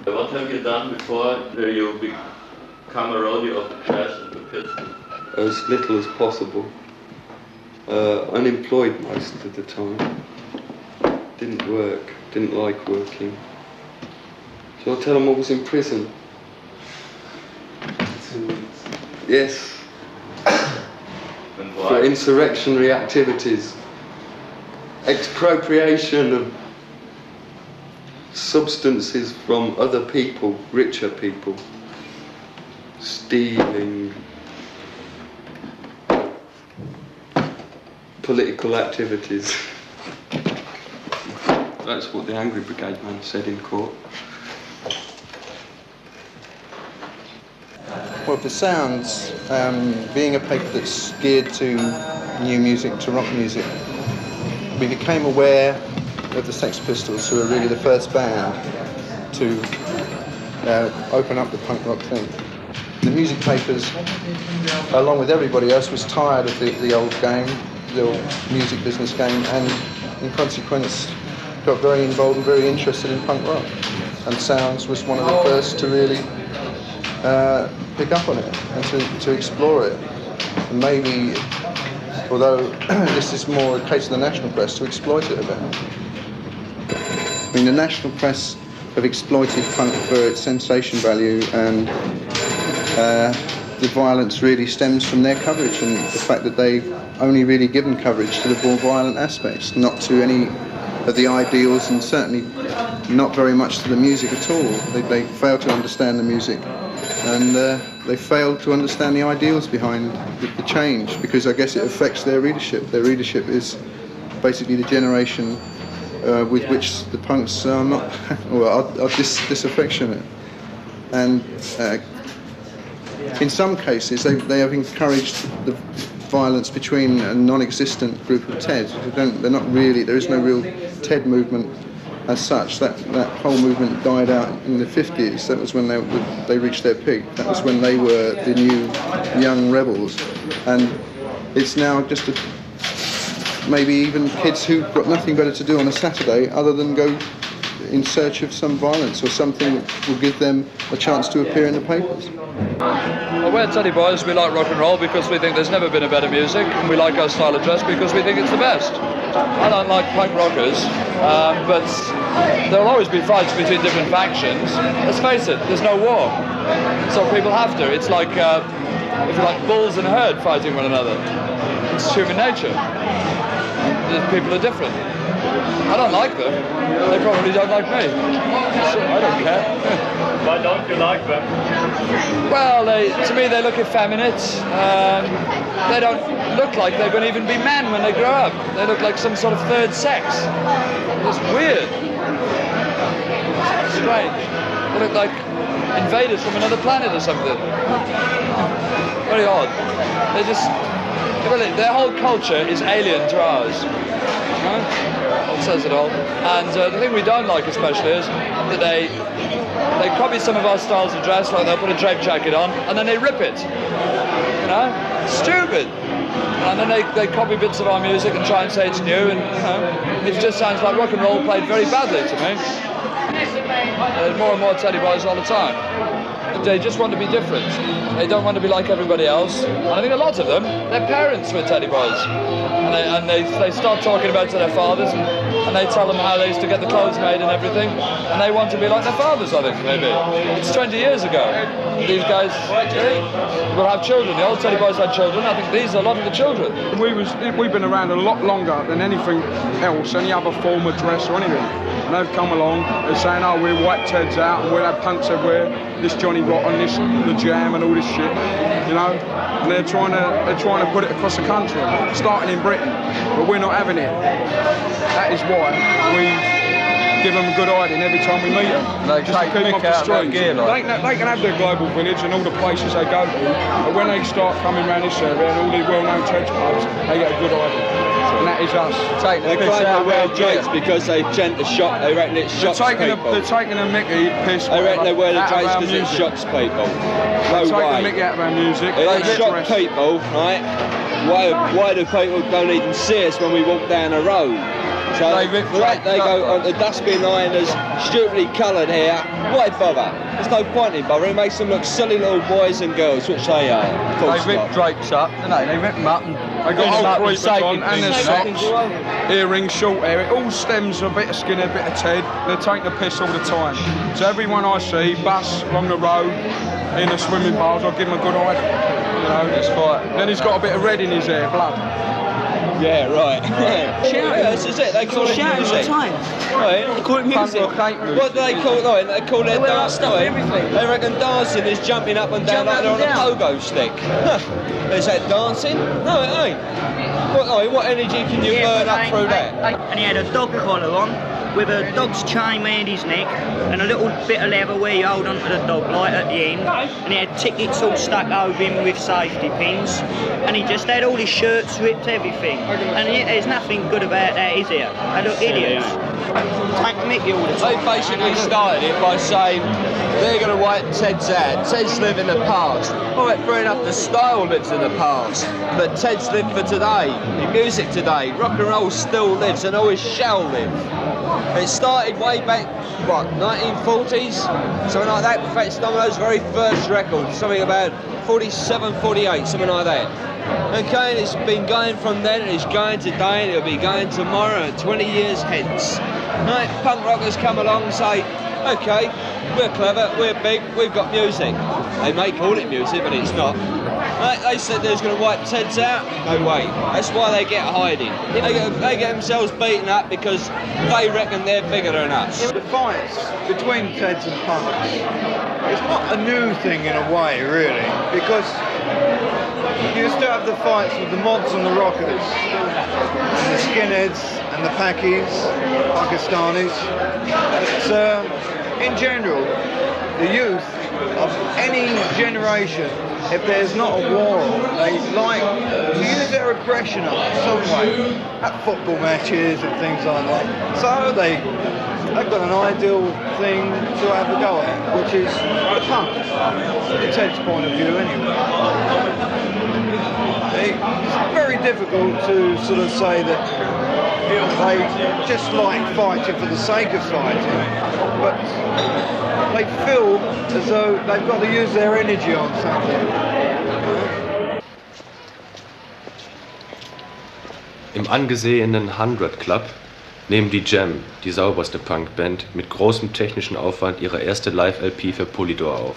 What have you done before you become a roadie of the Clash and the Pistols? As little as possible. Unemployed most of the time. Didn't work, didn't like working. Shall I tell them I was in prison? 2 weeks. Yes. And why? For insurrectionary activities. Expropriation of substances from other people, richer people. Stealing. Political activities. That's what the Angry Brigade man said in court. Well, for Sounds, being a paper that's geared to new music, to rock music, we became aware of the Sex Pistols, who were really the first band to open up the punk rock thing. The music papers, along with everybody else, was tired of the old game, the old music business game, and in consequence got very involved and very interested in punk rock. And Sounds was one of the first to really pick up on it and to explore it. And maybe, although this is more a case of the national press, to exploit it a bit. I mean, the national press have exploited punk for its sensation value and the violence really stems from their coverage and the fact that they've only really given coverage to the more violent aspects, not to any of the ideals, and certainly not very much to the music at all. They fail to understand the music, and they fail to understand the ideals behind the change, because I guess it affects their readership. Their readership is basically the generation with which the punks are not, or are disaffectionate. And in some cases, they have encouraged the violence between a non-existent group of TEDs. They're not really. There is no real TED movement as such. That whole movement died out in the 50s. That was when they reached their peak. That was when they were the new young rebels, and it's now just maybe even kids who've got nothing better to do on a Saturday other than go in search of some violence or something that will give them a chance to appear in the papers. Well, we're Teddy Boys. We like rock and roll because we think there's never been a better music, and we like our style of dress because we think it's the best. I don't like punk rockers, but there'll always be fights between different factions. Let's face it, there's no war, so people have to. It's like, if you like, bulls and a herd fighting one another. It's human nature. People are different. I don't like them. They probably don't like me. So I don't care. Why don't you like them? Well, to me they look effeminate. They don't look like they're going to even be men when they grow up. They look like some sort of third sex. It's weird. It's strange. They look like invaders from another planet or something. Very odd. They just... Really, their whole culture is alien to ours. It says it all. And the thing we don't like especially is that they copy some of our styles of dress, like they'll put a drape jacket on and then they rip it. You know? Stupid. And then they copy bits of our music and try and say it's new, and it just sounds like rock and roll played very badly to me. There's more and more Teddy Boys all the time. They just want to be different. They don't want to be like everybody else. And I think a lot of them, their parents were Teddy Boys. And they start talking about to their fathers, and they tell them how they used to get the clothes made and everything. And they want to be like their fathers, I think, maybe. It's 20 years ago. These guys will have children. The old Teddy Boys had children. I think these are a lot of the children. We've been around a lot longer than anything else, any other form of dress or anything. And they've come along, they're saying, oh, we're white Teds out and we'll have punks everywhere, this Johnny Rotten, this the Jam and all this shit, you know. And they're trying to put it across the country, starting in Britain, but we're not having it. That is why we give them a good hiding every time we meet them. They just to keep them off the streets. They can have their global village and all the places they go to, but when they start coming around this area and all these well-known Teds clubs, they get a good hiding. And that is us. They claim they wear drapes because they gent the shop. They reckon it shocks people. They're taking a mickey piss. They reckon they wear the drapes because it shocks people. No way. They're taking a mickey out of our music. They shock people, right? Why do people don't even see us when we walk down the road? So they go on the dustbin liners, stupidly coloured hair. Why bother? There's no point in bothering. It makes them look silly little boys and girls, which they are. They rip drapes up, don't they? They rip them up and they got old creepers on and their socks, earrings, short hair. It all stems a bit of Skinner, a bit of Ted. They're taking the piss all the time. So everyone I see, bus along the road, in the swimming pools, I'll give him a good eye. You know, that's fine. Then he's got a bit of red in his hair, blood. Yeah, right. Shouting. This is it. They call it shouting music. all the time. Right. They call it music. What do they call it? Right, they call it dancing. They reckon dancing is jumping up and down like they're on a pogo stick. Is that dancing? No, it ain't. What energy can you burn up through that? And he had a dog collar on, with a dog's chain round his neck and a little bit of leather where you hold onto the dog light at the end, and he had tickets all stuck over him with safety pins, and he just had all his shirts ripped, everything, and there's nothing good about that, is there? They look idiots. Take Mickey all the time. They basically started it by saying they're going to wipe Ted's out. Ted's live in the past. All right, fair enough, the style lives in the past, but Ted's live for today, the music today. Rock and roll still lives and always shall live. It started way back, what, 1940s? Something like that. In fact, some of those very first records, something about 47, 48, something like that. Okay, and it's been going from then, and it's going today, and it'll be going tomorrow, and 20 years hence. Right, punk rockers come along and say, Okay, we're clever, we're big, we've got music. They may call it music, but it's not. They said they was going to wipe Ted's out. No way. That's why they get hiding. They get themselves beaten up because they reckon they're bigger than us. The fights between Teds and punks, it's not a new thing in a way, really, because you used to have the fights with the mods and the rockers, and the skinheads and the Pakis, Pakistanis. But in general, the youth of any generation, if there's not a war on, they like to use their aggression up in some way at football matches and things like that. So they've got an ideal thing to have a go at, which is the punk, from Ted's point of view anyway. It's very difficult to sort of say that they just like fighting for the sake of fighting, but they feel as though they've got to use their energy on something. Im angesehenen 100 Club nehmen die Jam, die sauberste Punkband, mit großem technischen Aufwand ihre erste Live-LP für Polydor auf.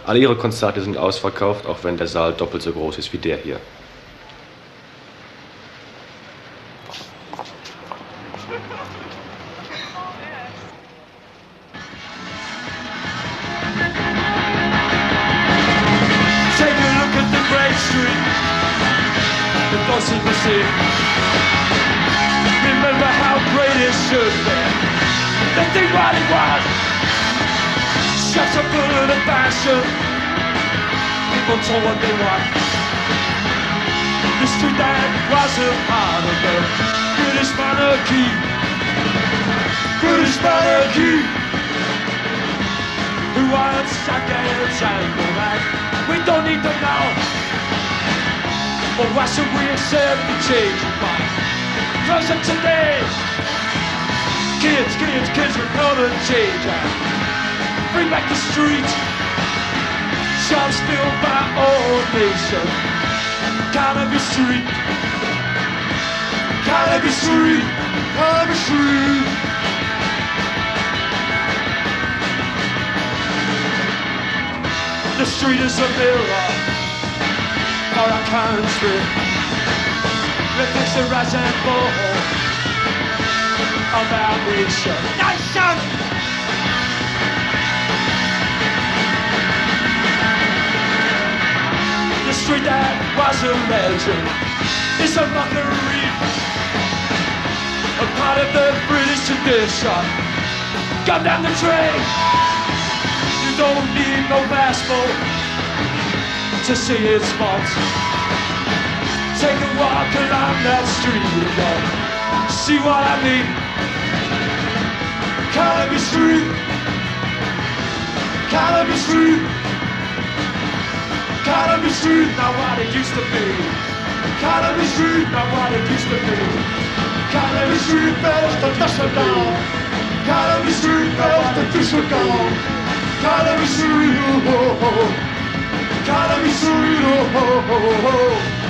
Alle ihre Konzerte sind ausverkauft, auch wenn der Saal doppelt so groß ist wie der hier. Take a look at the great street, the Docu machine. Remember how great it should be. They think what it was. Just a bullet of passion. People told what they want. The street that was a part of the British monarchy. British monarchy. Who wants seconds and go back? We don't need to know. But why should we accept the change of mind? Cause of today, kids will come and change. Bring back the street, shall still my own nation. Cannabis Street, Cannabis Street, Cannabis Street. The street is a mirror for our country. Reflects the rise and fall of our nation. Nation! The street that was a legend is a mockery, a part of the British tradition. Come down the train. You don't need no passport to see its spots. Take a walk along that street again. See what I mean? Cannabis Street, Cannabis Street, Cannabis Street, not what it used to be. Cannabis Street, not what it used to be. Cannabis Street, bells the dust are gone. Cannabis Street, bells the fish are gone. Cannabis Street, oh oh oh. Cannabis Street, oh oh oh oh.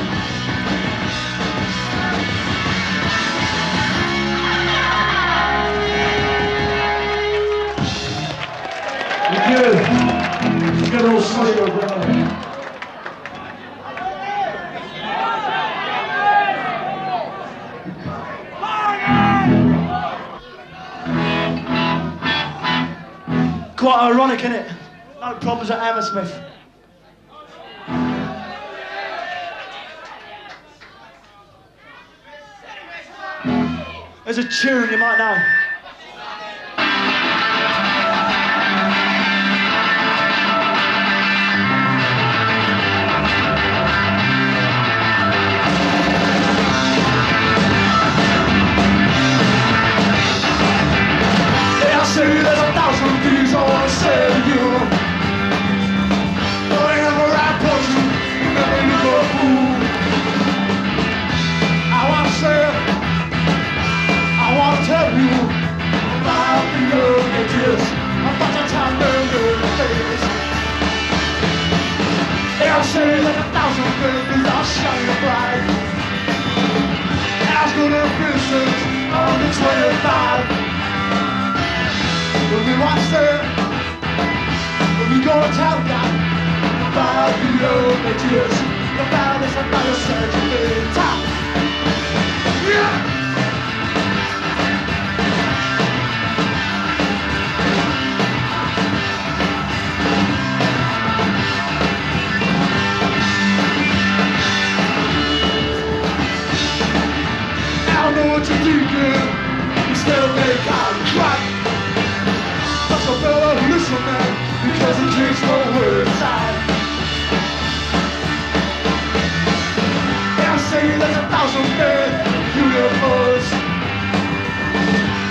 Good old Slater, brother. Quite ironic, isn't it? No problems at Hammersmith. There's a tune you might know. There's 1,000 things I wanna say to you. Whenever I put you, you never look a fool. I wanna say, I wanna tell you about the young ages, about the time they're days. They'll say that 1,000 things are shining bright. As good as business on the 25. When we watch them, when we go to town, about the old ideas, about this and about your surgery time. Yeah! I don't know what to do, girl. You still make out and cry. But so better listen, man, because it takes no words out. And I say there's 1,000 men, universe.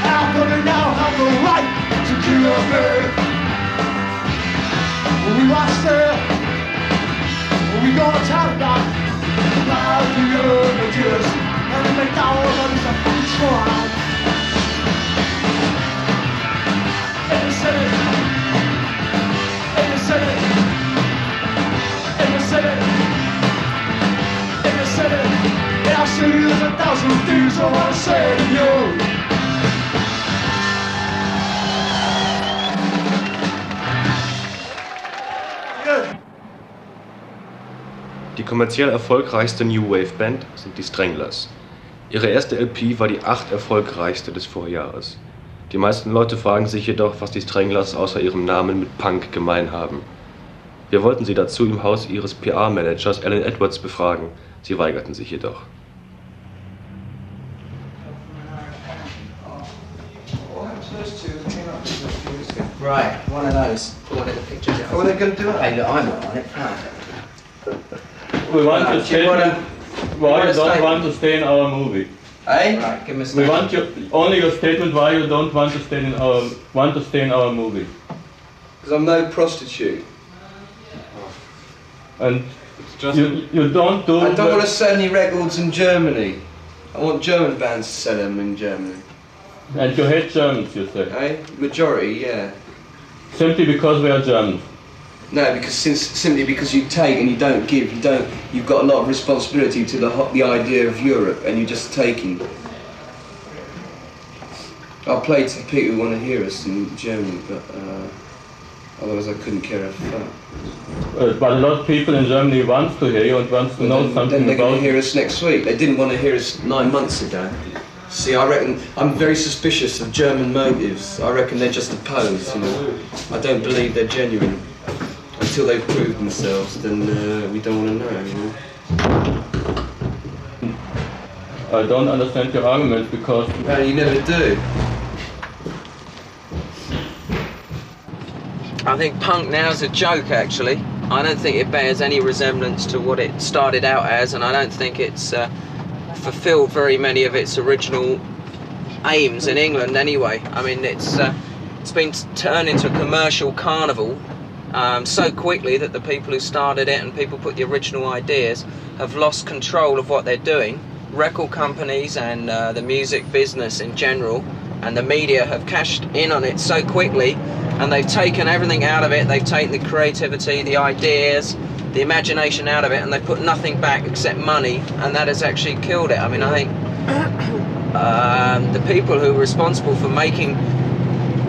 How come they now have the right to kill a man? When we watch them, when we go to town about the images, and they make our bodies a fucking trial. And you said it. And you said it. And you said it. And you said it. And I'll say there's 1,000 things I want to say to you. Die kommerziell erfolgreichste New Wave Band sind die Stranglers. Ihre erste LP war die 8 erfolgreichste des Vorjahres. Die meisten Leute fragen sich jedoch, was die Stranglers außer ihrem Namen mit Punk gemein haben. Wir wollten sie dazu im Haus ihres PR-Managers Alan Edwards befragen, sie weigerten sich jedoch. Right, one of those. One of the pictures. Oh, they're going to do it? Hey, look, I'm not on it. We want to statement why you don't want to stay in our movie. Hey? Right, give me a We want only your statement why you don't want to stay in our movie. Because I'm no prostitute. And you don't do. I don't want to sell any records in Germany. I want German bands to sell them in Germany. And you hate Germans, you say? Eh? Majority, yeah. Simply because we are Germans. No, because simply because you take and you don't give. You've got a lot of responsibility to the idea of Europe, and you're just taking. I'll play to the people who want to hear us in Germany, but otherwise I couldn't care a fuck. But a lot of people in Germany want to hear you and want to know something then they're about. going to hear us next week. They didn't want to hear us 9 months ago. See, I reckon I'm very suspicious of German motives. I reckon they're just a pose. You know, I don't believe they're genuine. Until they've proved themselves, then we don't want to know, you know? I don't understand your argument because... No, you never do. I think punk now is a joke, actually. I don't think it bears any resemblance to what it started out as, and I don't think it's fulfilled very many of its original aims in England anyway. I mean, it's been turned into a commercial carnival so quickly that the people who started it and people put the original ideas have lost control of what they're doing. Record companies and the music business in general and the media have cashed in on it so quickly, and they've taken everything out of it. They've taken the creativity, the ideas, the imagination out of it, and they've put nothing back except money, and that has actually killed it. I mean, I think the people who are responsible for making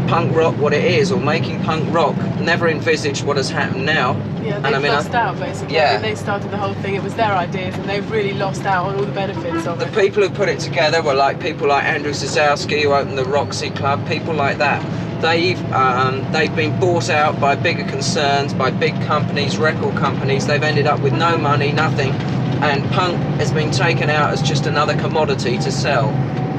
punk rock what it is, or making punk rock, never envisaged what has happened now. Yeah, and they've I mean, lost out basically. Yeah. I mean, they started the whole thing, it was their ideas, and they've really lost out on all the benefits of The it. people who put it together were like people like Andrew Sosowski, who opened the Roxy Club, people like that. They've been bought out by bigger concerns, by big companies, record companies. They've ended up with no money, nothing, and punk has been taken out as just another commodity to sell.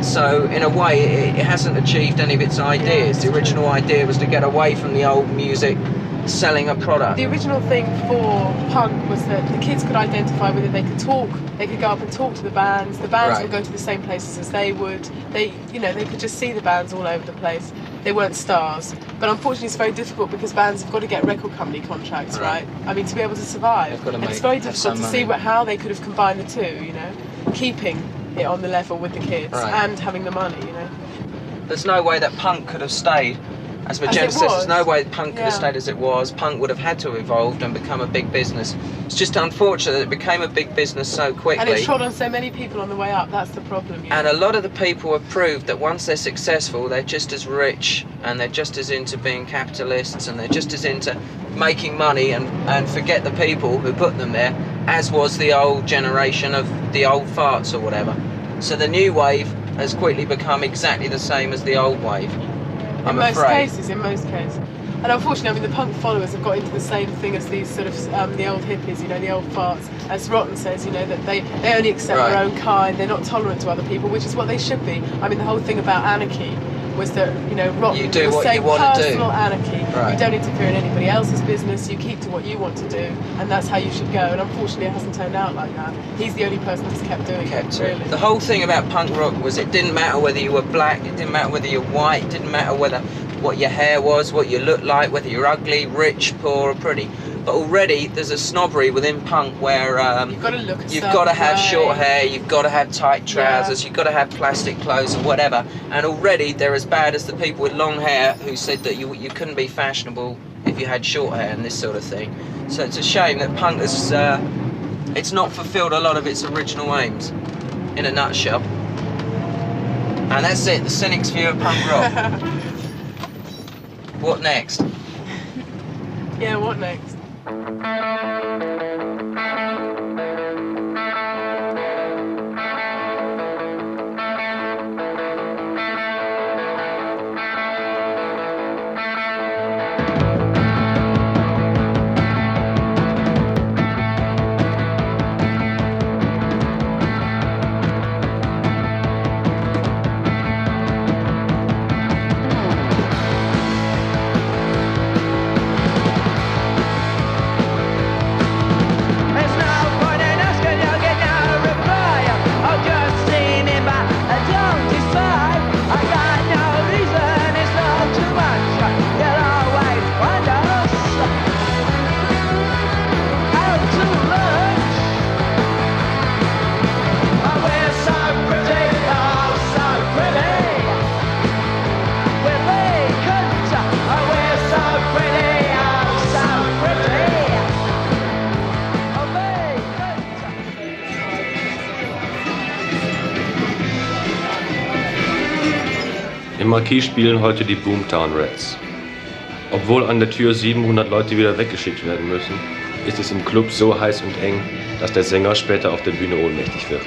So in a way it hasn't achieved any of its ideas. The original idea was to get away from the old music, selling a product. The original thing for punk was that the kids could identify with it, they could talk, they could go up and talk to the bands Right. would go to the same places as they would, they could just see the bands all over the place. They weren't stars, but unfortunately it's very difficult because bands have got to get record company contracts, right? I mean, to be able to survive. They've got to And it's very have difficult to some see money. how they could have combined the two, you know, keeping it on the level with the kids Right. and having the money, you know. There's no way that punk could have stayed As the Genesis, there's no way punk could have stayed as it was. Punk would have had to have evolved and become a big business. It's just unfortunate that it became a big business so quickly. And it trod on so many people on the way up, that's the problem. And a lot of the people have proved that once they're successful, they're just as rich, and they're just as into being capitalists, and they're just as into making money and forget the people who put them there, as was the old generation of the old farts or whatever. So the new wave has quickly become exactly the same as the old wave. In most cases. And unfortunately, I mean, the punk followers have got into the same thing as these sort of, the old hippies, you know, the old farts. As Rotten says, you know, that they only accept their own kind, they're not tolerant to other people, which is what they should be. I mean, the whole thing about anarchy was that, you know, Rotten was saying personal anarchy. You don't interfere in anybody else's business, you keep to what you want to do, and that's how you should go. And unfortunately, it hasn't turned out like that. He's the only person that's kept doing it, really. The whole thing about punk rock was it didn't matter whether you were black, it didn't matter whether you're white, it didn't matter what your hair was, what you looked like, whether you're ugly, rich, poor or pretty. But already there's a snobbery within punk where you've got to have short hair, you've got to have tight trousers, you've got to have plastic clothes or whatever. And already they're as bad as the people with long hair who said that you couldn't be fashionable if you had short hair and this sort of thing. So it's a shame that punk has it's not fulfilled a lot of its original aims, in a nutshell. And that's it, the cynic's view of punk rock. What next? Yeah, what next? Im Marquis spielen heute die Boomtown Rats. Obwohl an der Tür 700 Leute wieder weggeschickt werden müssen, ist es im Club so heiß und eng, dass der Sänger später auf der Bühne ohnmächtig wird.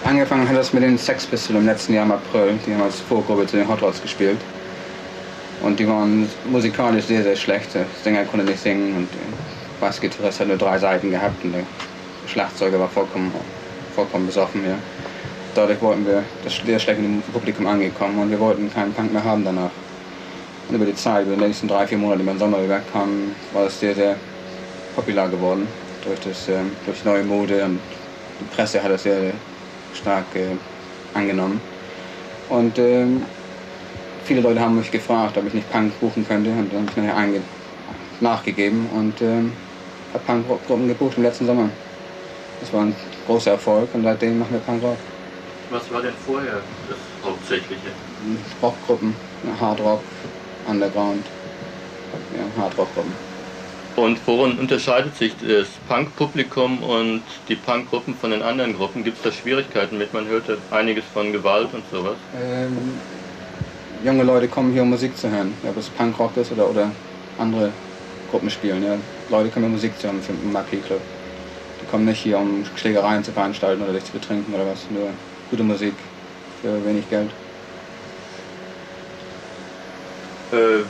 Angefangen hat das mit den Sex Pistols im letzten Jahr im April. Die haben als Vorgruppe zu den Hot Rods gespielt. Und die waren musikalisch sehr, sehr schlecht. Der Sänger konnte nicht singen und der Bassgitarrist hat nur 3 Seiten gehabt und der Schlagzeuger war vollkommen besoffen. Ja. Dadurch wollten wir sehr schlecht mit dem Publikum angekommen und wir wollten keinen Punk mehr haben danach. Und über die Zeit, über die nächsten 3-4 Monate, die wir im Sommer über kamen, war das sehr, sehr populär geworden. Durch neue Mode und die Presse hat das sehr stark angenommen. Und viele Leute haben mich gefragt, ob ich nicht Punk buchen könnte. Und dann habe ich nachher nachgegeben und habe Punkgruppen gebucht im letzten Sommer. Das war ein großer Erfolg und seitdem machen wir Punkrock. Was war denn vorher das Hauptsächliche? Rockgruppen, Hardrock, Underground, ja, Hardrockgruppen. Und worin unterscheidet sich das Punk-Publikum und die Punk-Gruppen von den anderen Gruppen? Gibt es da Schwierigkeiten mit? Man hört ja einiges von Gewalt und sowas. Junge Leute kommen hier, um Musik zu hören, ob es Punkrock ist oder andere Gruppen spielen. Ja. Leute kommen hier, Musik zu hören für den Marquis Club. Die kommen nicht hier, um Schlägereien zu veranstalten oder sich zu betrinken oder was. Nur gute Musik für wenig Geld.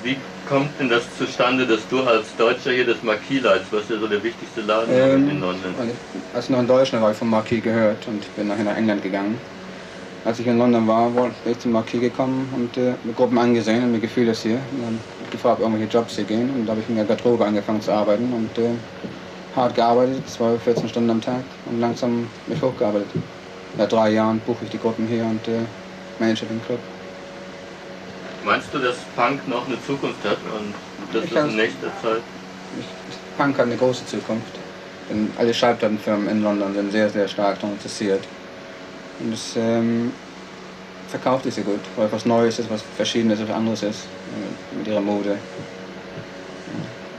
Wie kommt denn das zustande, dass du als Deutscher hier das Marquis leitest, was ja so der wichtigste Laden in London? Als ich noch in Deutschland war, habe ich vom Marquis gehört und bin nachher nach England gegangen. Als ich in London war, bin ich zum Marquis gekommen und mir Gruppen angesehen und mir gefiel das hier. Und dann habe ich gefragt, ob irgendwelche Jobs hier gehen, und da habe ich in der Garderobe angefangen zu arbeiten und hart gearbeitet, 12, 14 Stunden am Tag, und langsam mich hochgearbeitet. Seit 3 Jahren buche ich die Gruppen hier und manage den Club. Meinst du, dass Punk noch eine Zukunft hat und das ist in nächster Zeit? Punk hat eine große Zukunft. Denn alle Schallplattenfirmen in London sind sehr, sehr stark daran interessiert. Und es verkauft sich sehr gut, weil was Neues ist, was Verschiedenes, was anderes ist mit ihrer Mode.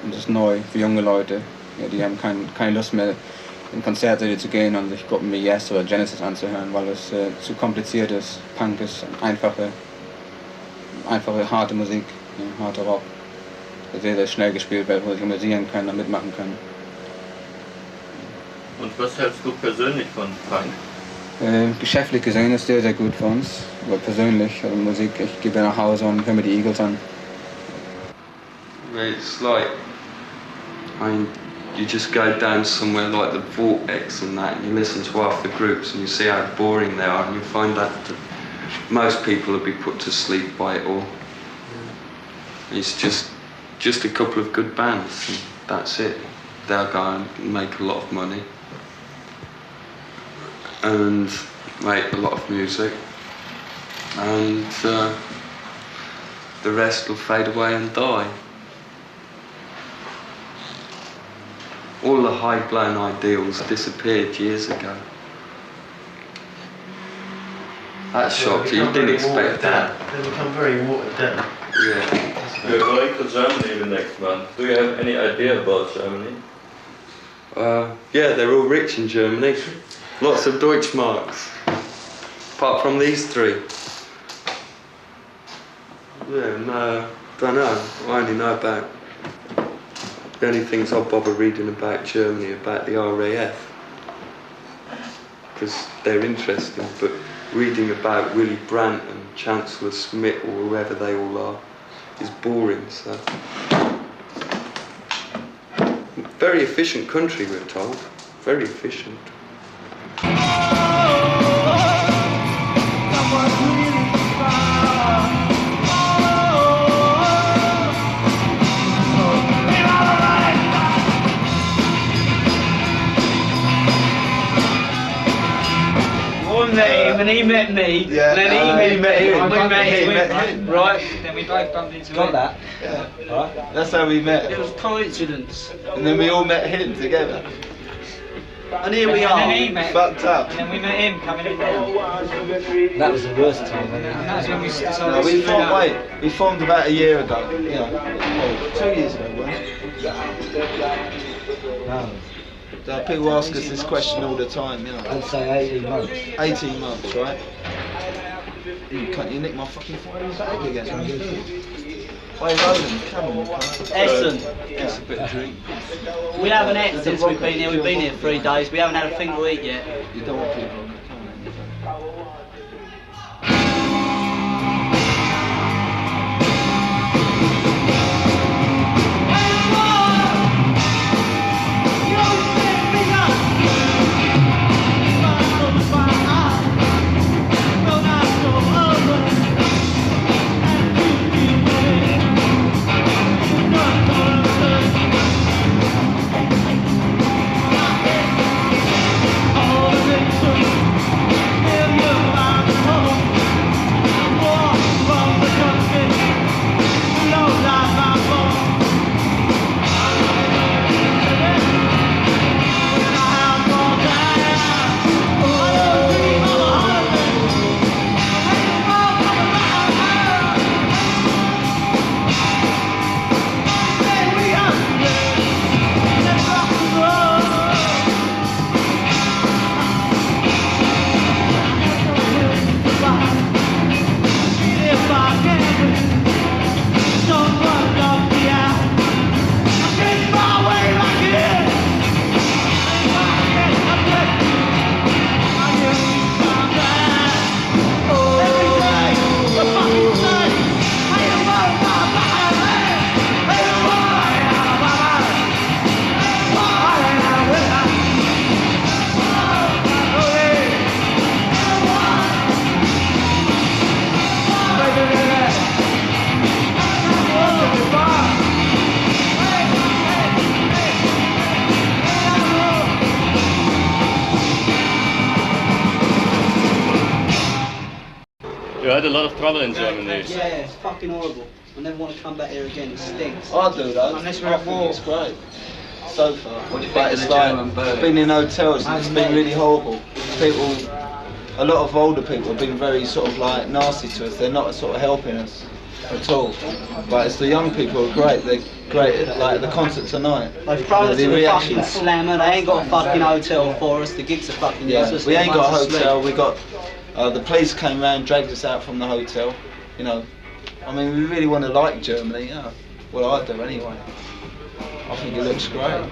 Und es ist neu für junge Leute. Ja, die haben keine Lust mehr, in Konzertsäle zu gehen und sich Gruppen wie Yes oder Genesis anzuhören, weil es zu kompliziert ist. Punk ist einfache, harte Musik, ja, harter Rock, der sehr, sehr schnell gespielt wird, wo sich amüsieren können und mitmachen können. Und was hältst du persönlich von Punk? Geschäftlich gesehen ist sehr, sehr gut für uns, aber persönlich, also Musik, ich gehe nach Hause und höre mir die Eagles an. It's like, you just go down somewhere like the Vortex and that, and you listen to half the groups and you see how boring they are, and you find that most people will be put to sleep by it all. It's just a couple of good bands, and that's it. They'll go and make a lot of money and make a lot of music, and the rest will fade away and die. All the high-blown ideals disappeared years ago. That shocked you. You didn't expect that. They become very watered down. Yeah. You're going to Germany the next month. Do you have any idea about Germany? Yeah, they're all rich in Germany. Lots of Deutschmarks. Apart from these 3. Yeah, no, don't know. I only know about the only things I bother reading about Germany, about the RAF, because they're interesting, but reading about Willy Brandt and Chancellor Smith or whoever they all are is boring, so. Very efficient country, we're told. Very efficient. Met him and he met me, yeah, and then he met him, and we met him. right, then we both bumped into him. That? Yeah. Right. That's how we met. It was coincidence. And then we all met him together. And here we are, and then he met, fucked up. And then we met him coming in now. That was the worst time. And that's when we decided no, we formed about a year ago. You know, well, 2 years ago, wasn't it? No. People ask us this question all the time, you know. I'd say 18 months. 18 months, right? You nicked my fucking phone back again. Why Roland, come on. Essen. It's a bit of drink. We haven't ate since we've been here. We've been here 3 days. We haven't had a thing to eat yet. You don't want people. All the You had a lot of trouble in Germany. Yeah, it's fucking horrible. I never want to come back here again. It stinks. I do though. Unless we're at war. It's great. So far. What do you But think of it's the like, German bird? I've been in hotels and it's been really horrible. People, a lot of older people have been very sort of like nasty to us. They're not sort of helping us at all. But it's the young people who are great. They're great. Like the concert tonight. They've thrown us the to the reaction. fucking slammer. They ain't got a fucking hotel for us. The gigs are fucking useless. We ain't got a Everyone's hotel. asleep. We got the police came round, dragged us out from the hotel. You know, I mean, we really want to like Germany. Yeah. Well, I do anyway. I think it looks great.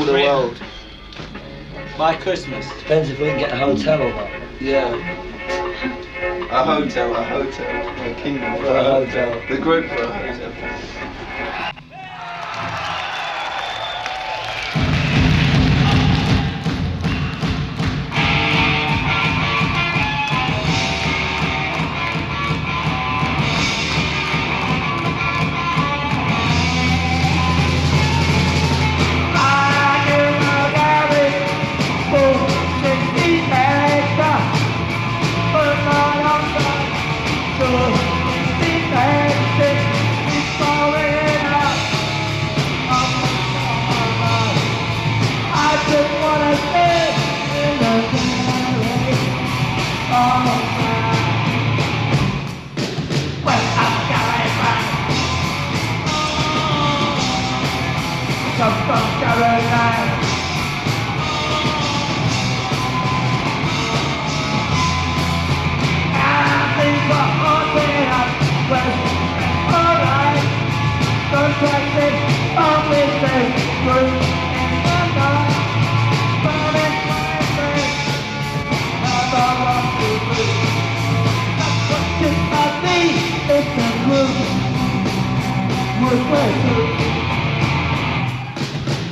The world. By Christmas. Depends if we can get a hotel or not. Yeah. A hotel, a kingdom for a a hotel. hotel. The group for a hotel.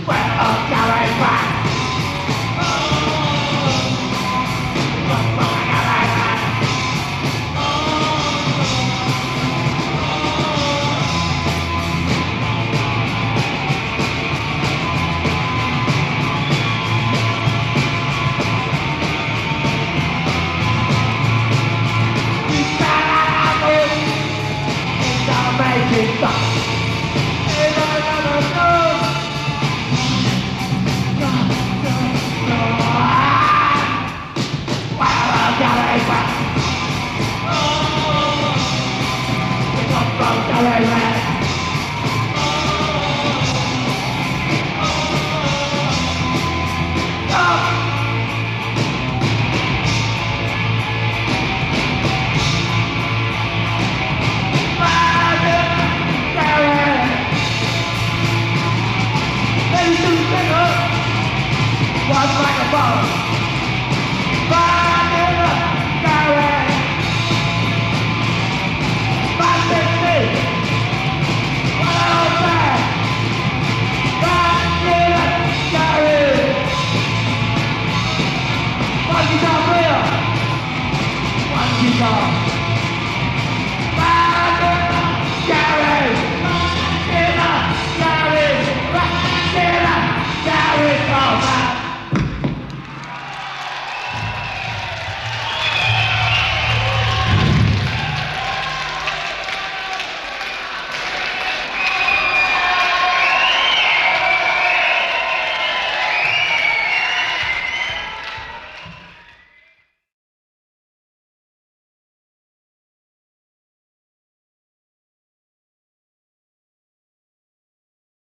Well, I'm going back.